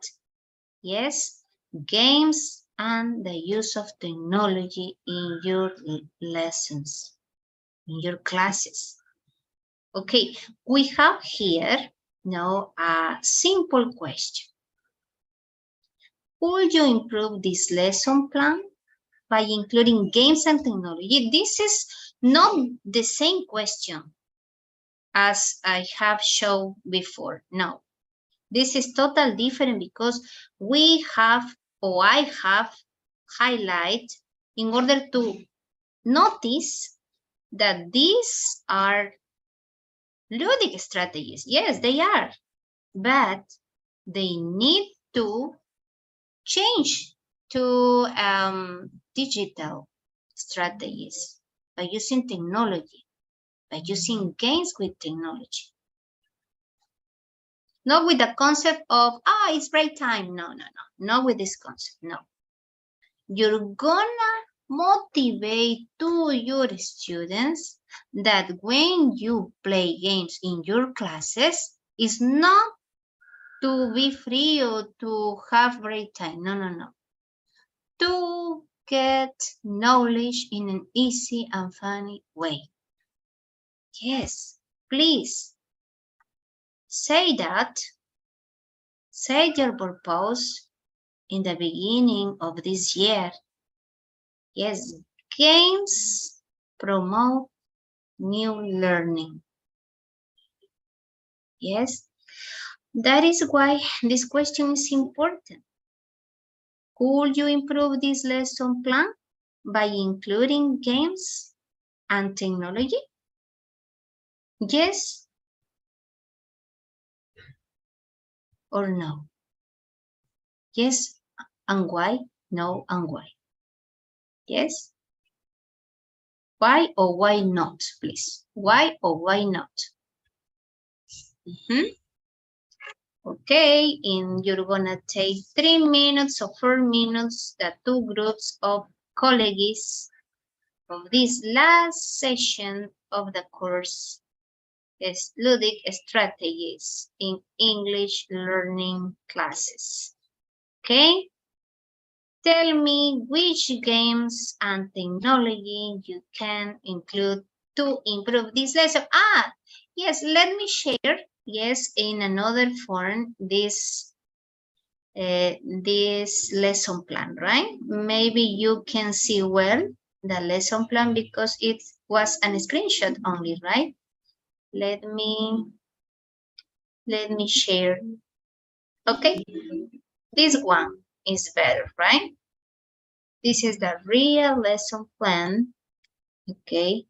yes, games and the use of technology in your lessons, in your classes. Okay, we have here now a simple question. Could you improve this lesson plan by including games and technology? This is not the same question as I have shown before. No, this is totally different because we have, or I have highlight in order to notice that these are Ludic strategies. Yes, they are, but they need to change to digital strategies by using technology, by using games with technology. Not with the concept of, it's break time. No. Not with this concept, no. You're gonna motivate to your students that when you play games in your classes, it's not to be free or to have break time. No. To get knowledge in an easy and funny way. Yes, please say that. Say your purpose in the beginning of this year. Yes, games promote new learning. Yes, that is why this question is important. Could you improve this lesson plan by including games and technology? Yes or no? Yes and why? No and why? Yes? Why or why not, please? Why or why not? Okay, and you're gonna take 3 minutes or 4 minutes, the two groups of colleagues of this last session of the course is Ludic Strategies in English Learning Classes. Okay? Tell me which games and technology you can include to improve this lesson? Ah, yes, let me share, yes, in another form, this lesson plan, right? Maybe you can see well the lesson plan because it was a screenshot only, right? Let me share. Okay, this one is better, right? This is the real lesson plan. Okay.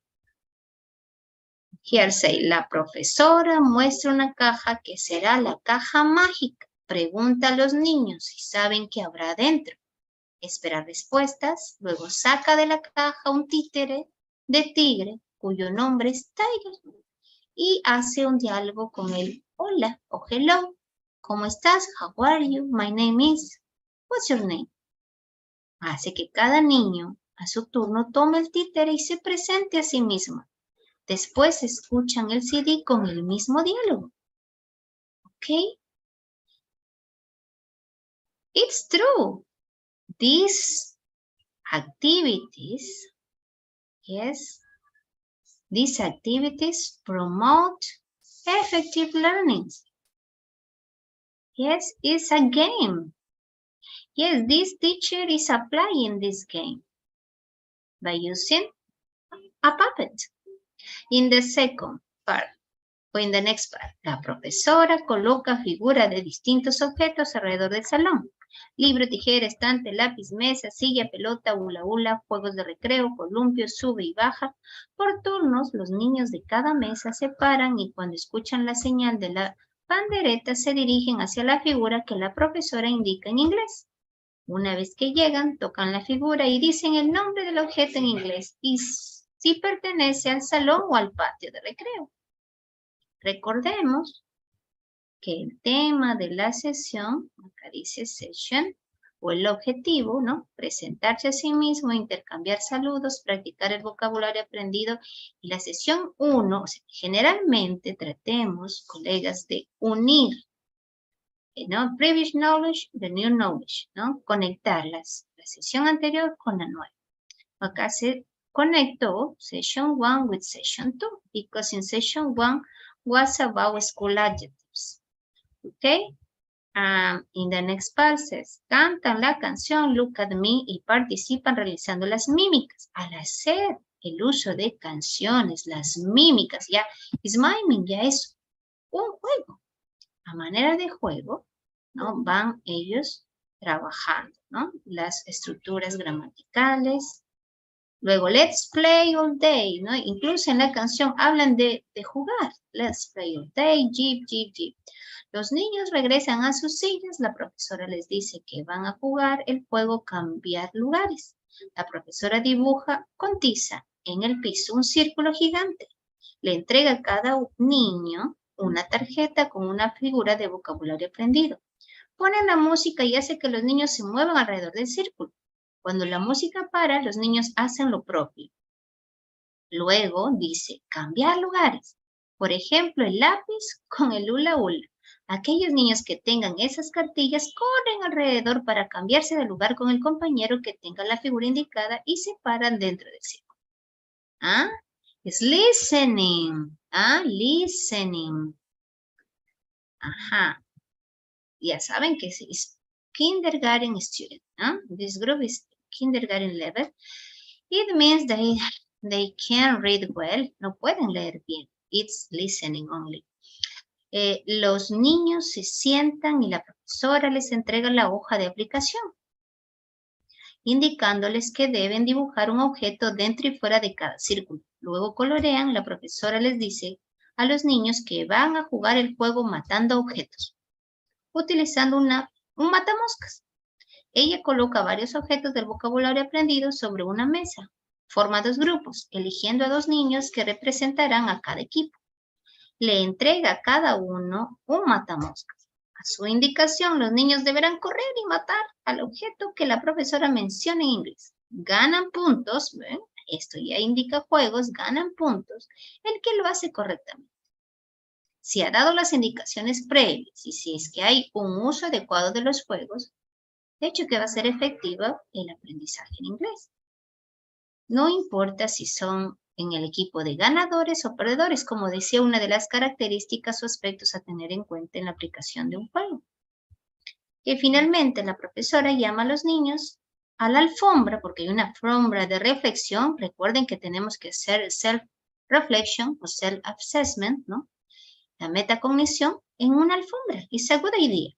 Here say, la profesora muestra una caja que será la caja mágica. Pregunta a los niños si saben qué habrá dentro. Espera respuestas, luego saca de la caja un títere de tigre, cuyo nombre es Tiger, y hace un diálogo con él. Hola o hello, ¿cómo estás? How are you? My name is. What's your name? Hace que cada niño a su turno tome el títere y se presente a sí mismo. Después escuchan el CD con el mismo diálogo. ¿Ok? It's true. These activities, yes, these activities promote effective learning. Yes, it's a game. Yes, this teacher is applying this game by using a puppet. In the second part, o in the next part, la profesora coloca figuras de distintos objetos alrededor del salón. Libro, tijera, estante, lápiz, mesa, silla, pelota, hula hula, juegos de recreo, columpio, sube y baja. Por turnos, los niños de cada mesa se paran y cuando escuchan la señal de la pandereta se dirigen hacia la figura que la profesora indica en inglés. Una vez que llegan, tocan la figura y dicen el nombre del objeto en inglés y si pertenece al salón o al patio de recreo. Recordemos que el tema de la sesión, acá dice session, o el objetivo, ¿no? Presentarse a sí mismo, intercambiar saludos, practicar el vocabulario aprendido. Y la sesión 1, o sea, generalmente tratemos, colegas, de unir, ¿no? Previous knowledge, the new knowledge, ¿no? Conectar la sesión anterior con la nueva. Acá se conectó session 1 with session 2, because in session 1 was about school adjectives. Okay? In the next part says, cantan la canción Look at Me y participan realizando las mímicas. Al hacer el uso de canciones, las mímicas, ya es miming, ya es un juego. A manera de juego, ¿no? Van ellos trabajando, ¿no? Las estructuras gramaticales. Luego, let's play all day, ¿no? Incluso en la canción hablan de jugar. Let's play all day, jeep, jeep, jeep. Los niños regresan a sus sillas. La profesora les dice que van a jugar el juego cambiar lugares. La profesora dibuja con tiza en el piso un círculo gigante. Le entrega a cada niño una tarjeta con una figura de vocabulario aprendido. Pone la música y hace que los niños se muevan alrededor del círculo. Cuando la música para, los niños hacen lo propio. Luego dice, cambiar lugares. Por ejemplo, el lápiz con el hula hula. Aquellos niños que tengan esas cartillas corren alrededor para cambiarse de lugar con el compañero que tenga la figura indicada y se paran dentro del círculo. ¿Ah? Es listening. Ah, listening. Ajá. Ya saben que es kindergarten student. ¿Ah? This group is kindergarten level. It means they can read well. No pueden leer bien. It's listening only. Los niños se sientan y la profesora les entrega la hoja de aplicación, indicándoles que deben dibujar un objeto dentro y fuera de cada círculo. Luego colorean, la profesora les dice a los niños que van a jugar el juego matando objetos, utilizando un matamoscas. Ella coloca varios objetos del vocabulario aprendido sobre una mesa. Forma 2 grupos, eligiendo a 2 niños que representarán a cada equipo. Le entrega a cada uno un matamoscas. A su indicación, los niños deberán correr y matar al objeto que la profesora menciona en inglés. Ganan puntos, ¿ven? Esto ya indica juegos, ganan puntos, el que lo hace correctamente. Si ha dado las indicaciones previas y si es que hay un uso adecuado de los juegos, de hecho que va a ser efectivo el aprendizaje en inglés. No importa si son en el equipo de ganadores o perdedores, como decía, una de las características o aspectos a tener en cuenta en la aplicación de un juego. Y finalmente la profesora llama a los niños a la alfombra, porque hay una alfombra de reflexión. Recuerden que tenemos que hacer self-reflection o self-assessment, ¿no? La metacognición en una alfombra. It's a good idea.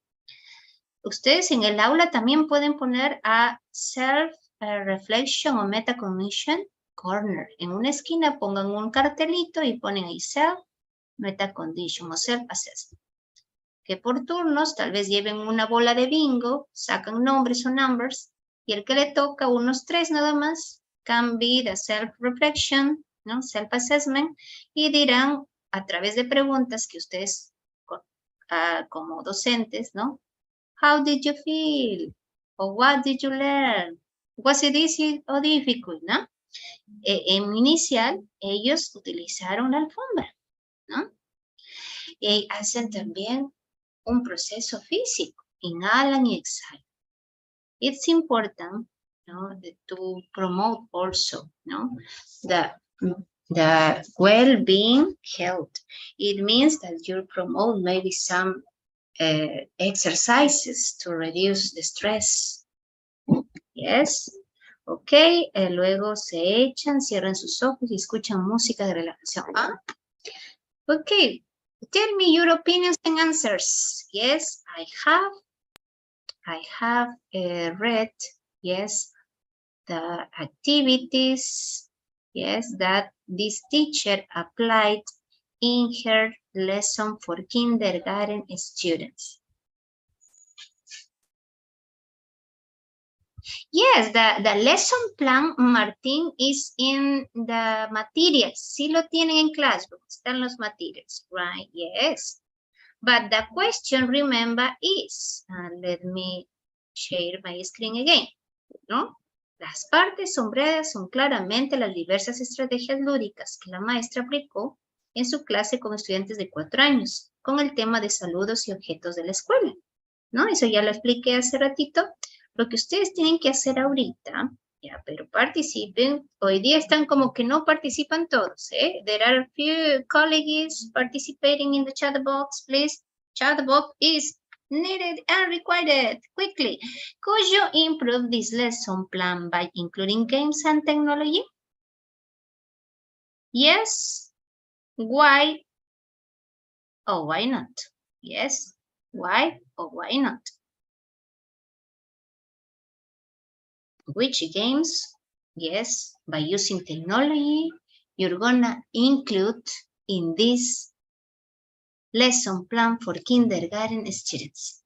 Ustedes en el aula también pueden poner a self-reflection o metacognition corner. En una esquina pongan un cartelito y ponen ahí self-metacognition o self-assessment. Que por turnos tal vez lleven una bola de bingo, sacan nombres o numbers, y el que le toca unos 3 nada más, can be the self-reflection, ¿no? Self-assessment, y dirán a través de preguntas que ustedes como docentes, ¿no? How did you feel? Or what did you learn? Was it easy or difficult, ¿no? En inicial, ellos utilizaron la alfombra, ¿no? Y hacen también un proceso físico, inhalan y exhalan. It's important, no, to promote also, no, the well-being health. It means that you promote maybe some exercises to reduce the stress. Yes. Ok, luego se echan, cierran sus ojos y escuchan música de relajación. Ah, ok. Tell me your opinions and answers. Yes, I have read, yes, the activities, yes, that this teacher applied in her lesson for kindergarten students. Yes, the lesson plan, Martín, is in the materials. Sí lo tienen en Classroom, están los materials, right? Yes. But the question, remember, is, let me share my screen again, ¿no? Las partes sombreadas son claramente las diversas estrategias lúdicas que la maestra aplicó en su clase con estudiantes de 4 años, con el tema de saludos y objetos de la escuela, ¿no? Eso ya lo expliqué hace ratito. Lo que ustedes tienen que hacer ahorita, ya, pero participen. Hoy día están como que no participan todos, ¿eh? There are a few colleagues participating in the chat box, please. Chat box is needed and required quickly. Could you improve this lesson plan by including games and technology? Yes. Why? Or why not? Yes. Why or why not? Which games? Yes, by using technology, you're gonna include in this lesson plan for kindergarten students.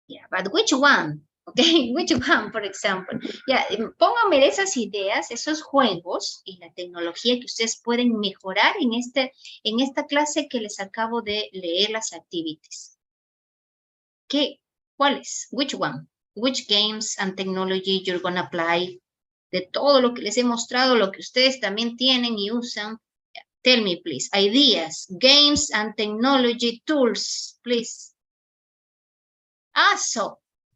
Yeah, but which one? Okay, which one, for example? Yeah, pónganme esas ideas, esos juegos y la tecnología que ustedes pueden mejorar en esta clase que les acabo de leer las activities. ¿Qué? ¿Cuáles? Which one? Which games and technology you're going to apply? De todo lo que les he mostrado, lo que ustedes también tienen y usan. Tell me, please. Ideas, games and technology tools, please.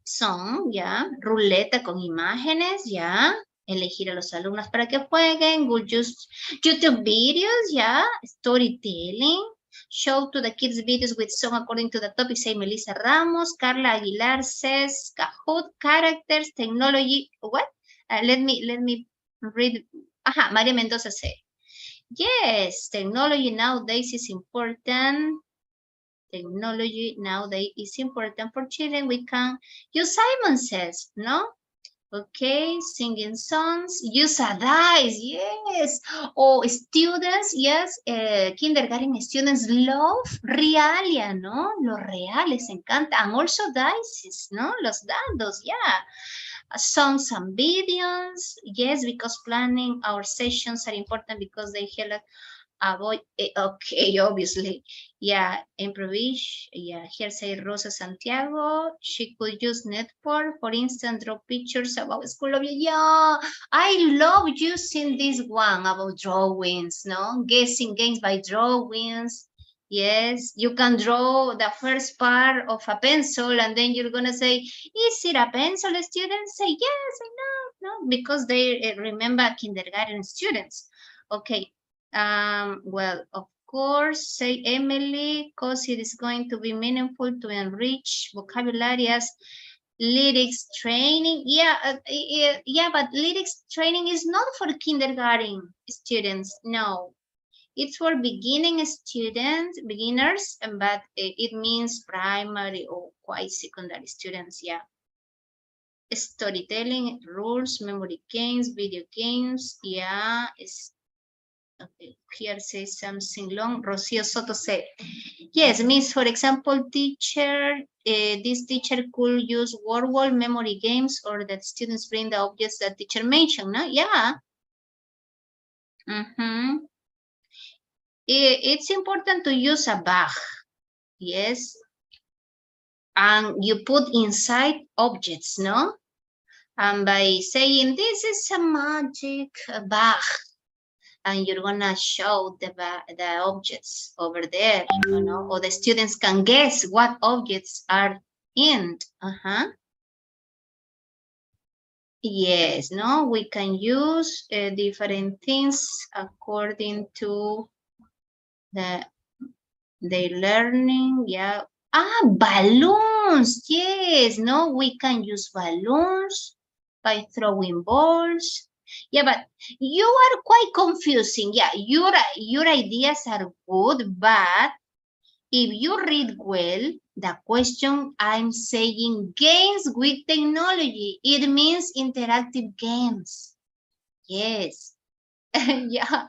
Son, ya. Ruleta con imágenes, ya. Elegir a los alumnos para que jueguen. We'll use YouTube videos, ya. Storytelling. Show to the kids videos with song according to the topic, say Melissa Ramos. Carla Aguilar says Kahoot, characters, technology. What? Let me read. Aha, Maria Mendoza said. Yes, technology nowadays is important. Technology nowadays is important for children. We can use Simon says, no? Okay, singing songs, use a dice, yes. Oh, students, yes, kindergarten students love realia, ¿no? Lo real les encanta. And also dices, ¿no? Los dados, yeah. Songs and videos, yes, because planning our sessions are important because they help us avoid, okay, obviously. Yeah, improvise. Yeah, here say Rosa Santiago. She could use Network, for instance, draw pictures about school of. Yeah, I love using this one about drawings, no? Guessing games by drawings. Yes, you can draw the first part of a pencil and then you're gonna say, is it a pencil? Students say, yes, I know, no, because they remember kindergarten students. Okay, well, of course, say Emily, because it is going to be meaningful to enrich vocabulary as lyrics training. Yeah, but lyrics training is not for kindergarten students, no. It's for beginners, but it means primary or quite secondary students, yeah. Storytelling, rules, memory games, video games, yeah. Okay, here says something long. Rocio Soto said, yes, means, for example, teacher, this teacher could use word wall memory games or that students bring the objects that teacher mentioned, no? Yeah. It's important to use a bag, yes, and you put inside objects, no? And by saying this is a magic bag, and you're gonna show the objects over there, you know, or the students can guess what objects are in. Yes, no, we can use different things according to their learning, yeah. Balloons, yes, no, we can use balloons by throwing balls. Yeah, but you are quite confusing. Yeah, your ideas are good, but if you read well, the question, I'm saying games with technology. It means interactive games. Yes. Yeah,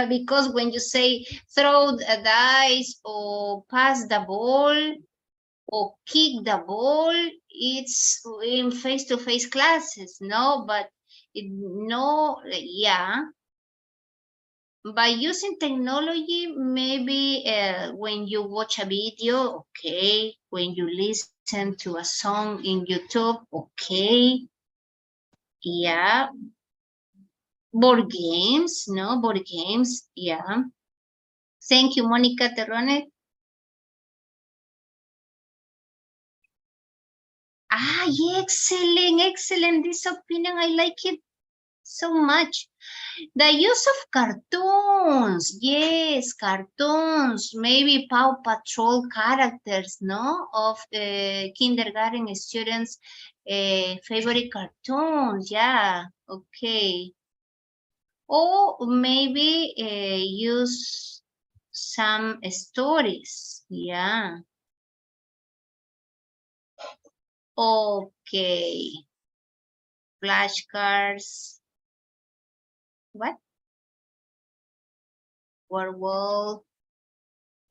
because when you say throw the dice or pass the ball or kick the ball, it's in face-to-face classes, no? But yeah. By using technology, maybe when you watch a video, okay. When you listen to a song in YouTube, okay. Yeah. Board games, no? Board games, yeah. Thank you, Monica Terrone. Excellent. This opinion, I like it so much. The use of cartoons. Yes, cartoons. Maybe Paw Patrol characters, no? Of kindergarten students' favorite cartoons. Yeah, okay. Or maybe use some stories. Yeah. Okay. Flashcards. What? Werewolf.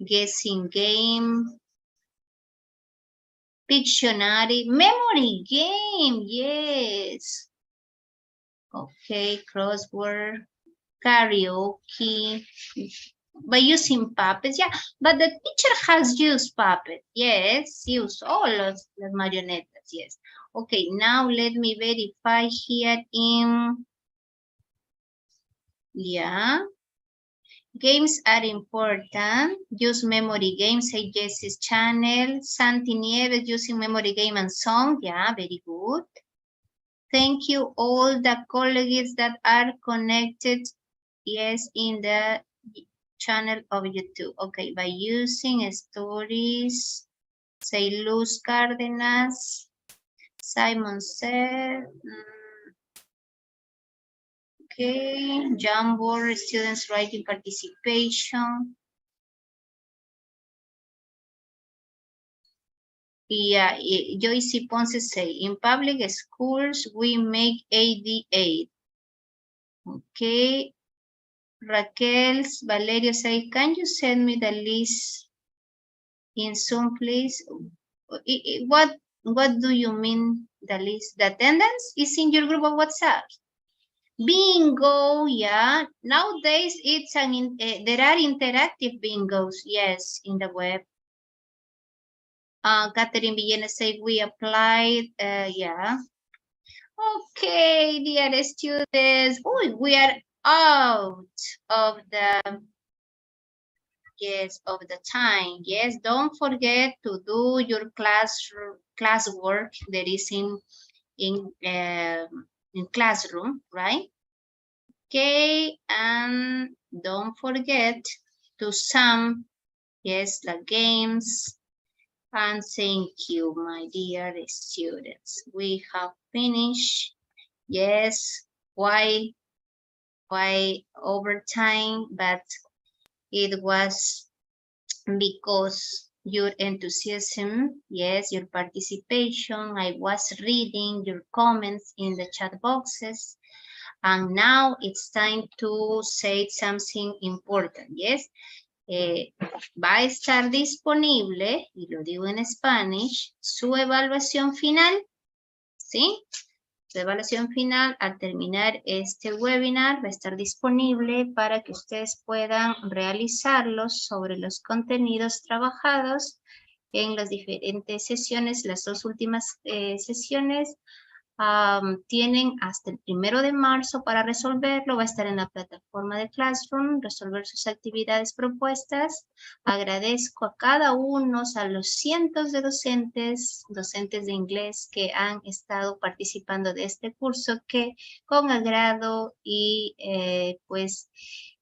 Guessing game. Pictionary. Memory game. Yes. Okay. Crossword. Karaoke. By using puppets. Yeah. But the teacher has used puppet. Yes. Use all of the marionettes. Yes. Okay. Now let me verify here in. Yeah. Games are important. Use memory games. Say Jessie's channel. Santi Nieves using memory game and song. Yeah, very good. Thank you all the colleagues that are connected. Yes, in the channel of YouTube. Okay, by using stories. Say Luz Cárdenas. Simon said. Okay, Jamboard, students writing participation. Yeah, Joyce Ponce say, in public schools, we make AD8. Okay. Raquel Valerio say, can you send me the list in Zoom, please? What do you mean, the list? The attendance is in your group of WhatsApp. Bingo, yeah. Nowadays, it's there are interactive bingos, yes, in the web. Catherine Villena say we applied, yeah. Okay, dear students, we are out of the Yes, of the time. Yes, don't forget to do your classwork that is in classroom, right? Okay, and don't forget to sum, yes, the games. And thank you, my dear students. We have finished. Yes, why overtime? But it was because your enthusiasm, yes, your participation. I was reading your comments in the chat boxes. And now it's time to say something important, yes. Va a estar disponible, y lo digo en Spanish, su evaluación final, ¿sí? Su evaluación final al terminar este webinar va a estar disponible para que ustedes puedan realizarlos sobre los contenidos trabajados en las diferentes sesiones, las dos últimas sesiones. Tienen hasta el 1 de marzo para resolverlo. Va a estar en la plataforma de Classroom, resolver sus actividades propuestas. Agradezco a cada uno, a los cientos de docentes de inglés que han estado participando de este curso, que con agrado y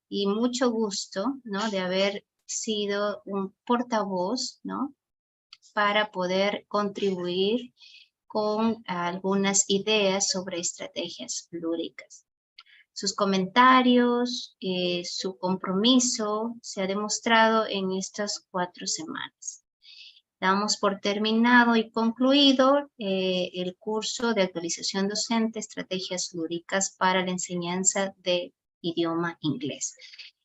y mucho gusto, ¿no? De haber sido un portavoz, ¿no? Para poder contribuir con algunas ideas sobre estrategias lúdicas. Sus comentarios, su compromiso se ha demostrado en estas 4 semanas. Damos por terminado y concluido el curso de actualización docente, estrategias lúdicas para la enseñanza de idioma inglés.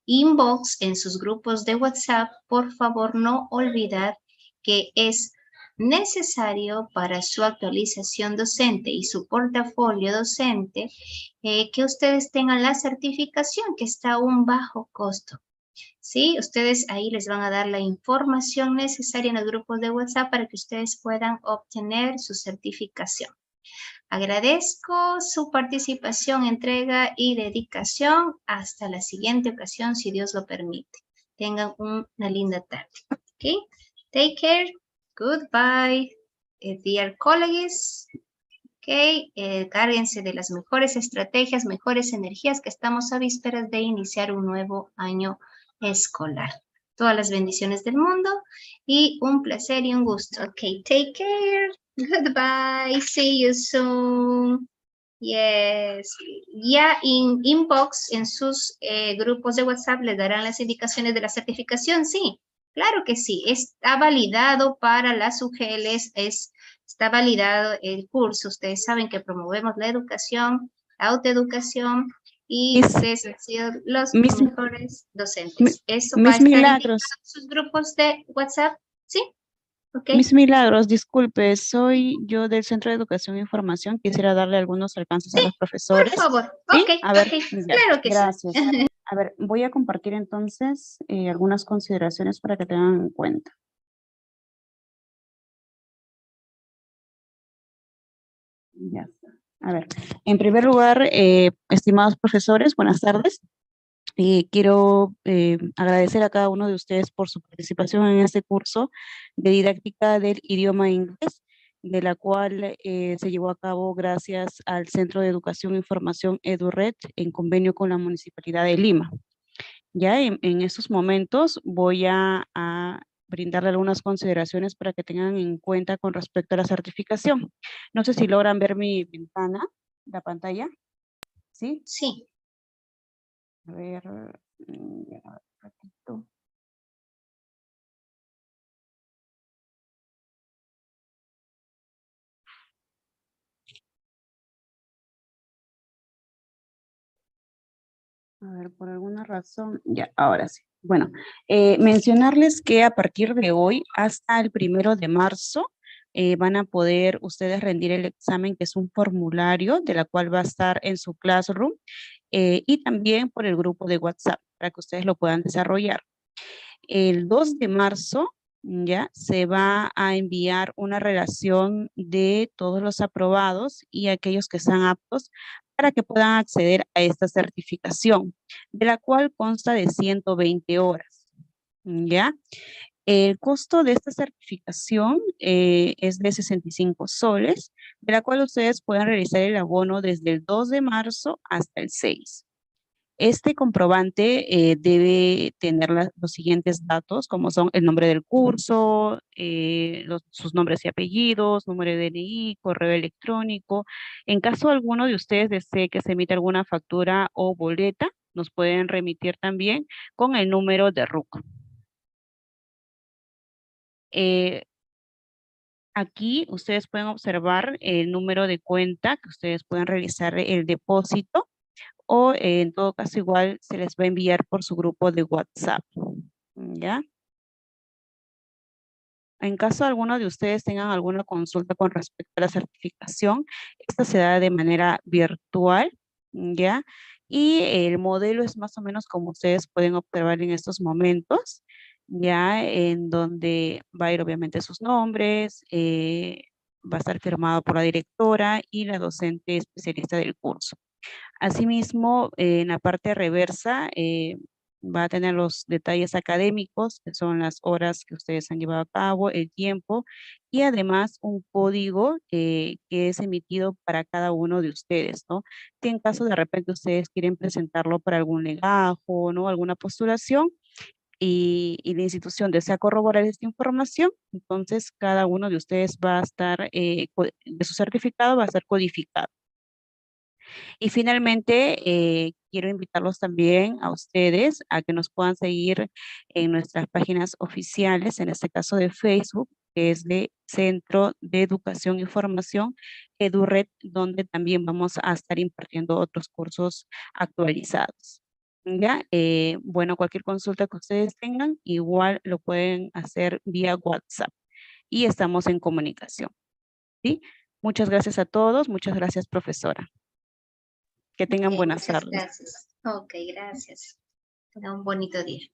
Inbox en sus grupos de WhatsApp, por favor no olvidar que es necesario para su actualización docente y su portafolio docente que ustedes tengan la certificación, que está a un bajo costo. ¿Sí? Ustedes ahí les van a dar la información necesaria en los grupos de WhatsApp para que ustedes puedan obtener su certificación. Agradezco su participación, entrega y dedicación. Hasta la siguiente ocasión, si Dios lo permite. Tengan una linda tarde. ¿Ok? Take care. Goodbye, dear colleagues. Ok, cárguense de las mejores estrategias, mejores energías, que estamos a vísperas de iniciar un nuevo año escolar. Todas las bendiciones del mundo y un placer y un gusto. Ok, take care. Goodbye. See you soon. Yes. Ya en inbox, en sus grupos de WhatsApp, les darán las indicaciones de la certificación. Sí, claro que sí. Está validado para las UGLs, está validado el curso. Ustedes saben que promovemos la educación, la autoeducación, y ustedes han sido los mejores docentes. Eso va a estar indicado en sus grupos de WhatsApp. ¿Sí? Okay. Mis Milagros, disculpe, soy yo del Centro de Educación e Información. Quisiera darle algunos alcances a los profesores. Por favor. ¿Sí? Ok, a ver, ya, claro que gracias. Sí. A ver, voy a compartir entonces algunas consideraciones para que tengan en cuenta. Ya está. A ver, en primer lugar, estimados profesores, buenas tardes. Quiero agradecer a cada uno de ustedes por su participación en este curso de didáctica del idioma inglés, de la cual se llevó a cabo gracias al Centro de Educación e Información EduRed en convenio con la Municipalidad de Lima. Ya en estos momentos voy a brindarle algunas consideraciones para que tengan en cuenta con respecto a la certificación. No sé si logran ver mi ventana, la pantalla. ¿Sí? Sí. A ver, un ratito. A ver, por alguna razón, ya, ahora sí. Bueno, mencionarles que a partir de hoy hasta el 1 de marzo van a poder ustedes rendir el examen, que es un formulario de la cual va a estar en su Classroom y también por el grupo de WhatsApp para que ustedes lo puedan desarrollar. El 2 de marzo ya se va a enviar una relación de todos los aprobados y aquellos que están aptos para que puedan acceder a esta certificación, de la cual consta de 120 horas. ¿Ya? El costo de esta certificación es de 65 soles, de la cual ustedes pueden realizar el abono desde el 2 de marzo hasta el 6. Este comprobante debe tener los siguientes datos, como son el nombre del curso, sus nombres y apellidos, número de DNI, correo electrónico. En caso alguno de ustedes desee que se emita alguna factura o boleta, nos pueden remitir también con el número de RUC. Aquí ustedes pueden observar el número de cuenta que ustedes pueden realizar el depósito o en todo caso igual se les va a enviar por su grupo de WhatsApp. ¿Ya? En caso alguno de ustedes tengan alguna consulta con respecto a la certificación, esta se da de manera virtual, ¿ya? Y el modelo es más o menos como ustedes pueden observar en estos momentos, ya en donde va a ir obviamente sus nombres, va a estar firmado por la directora y la docente especialista del curso. Asimismo, en la parte reversa va a tener los detalles académicos, que son las horas que ustedes han llevado a cabo, el tiempo, y además un código que es emitido para cada uno de ustedes, ¿no? Si en caso de repente ustedes quieren presentarlo para algún legajo, ¿no? Alguna postulación, y la institución desea corroborar esta información, entonces cada uno de ustedes va a estar, de su certificado va a ser codificado. Y finalmente, quiero invitarlos también a ustedes a que nos puedan seguir en nuestras páginas oficiales, en este caso de Facebook, que es de Centro de Educación y Formación, EduRed, donde también vamos a estar impartiendo otros cursos actualizados. ¿Ya? Bueno, cualquier consulta que ustedes tengan, igual lo pueden hacer vía WhatsApp y estamos en comunicación. ¿Sí? Muchas gracias a todos. Muchas gracias, profesora. Que tengan Ok, buenas muchas tardes. gracias. Ok, gracias. Tengan un bonito día.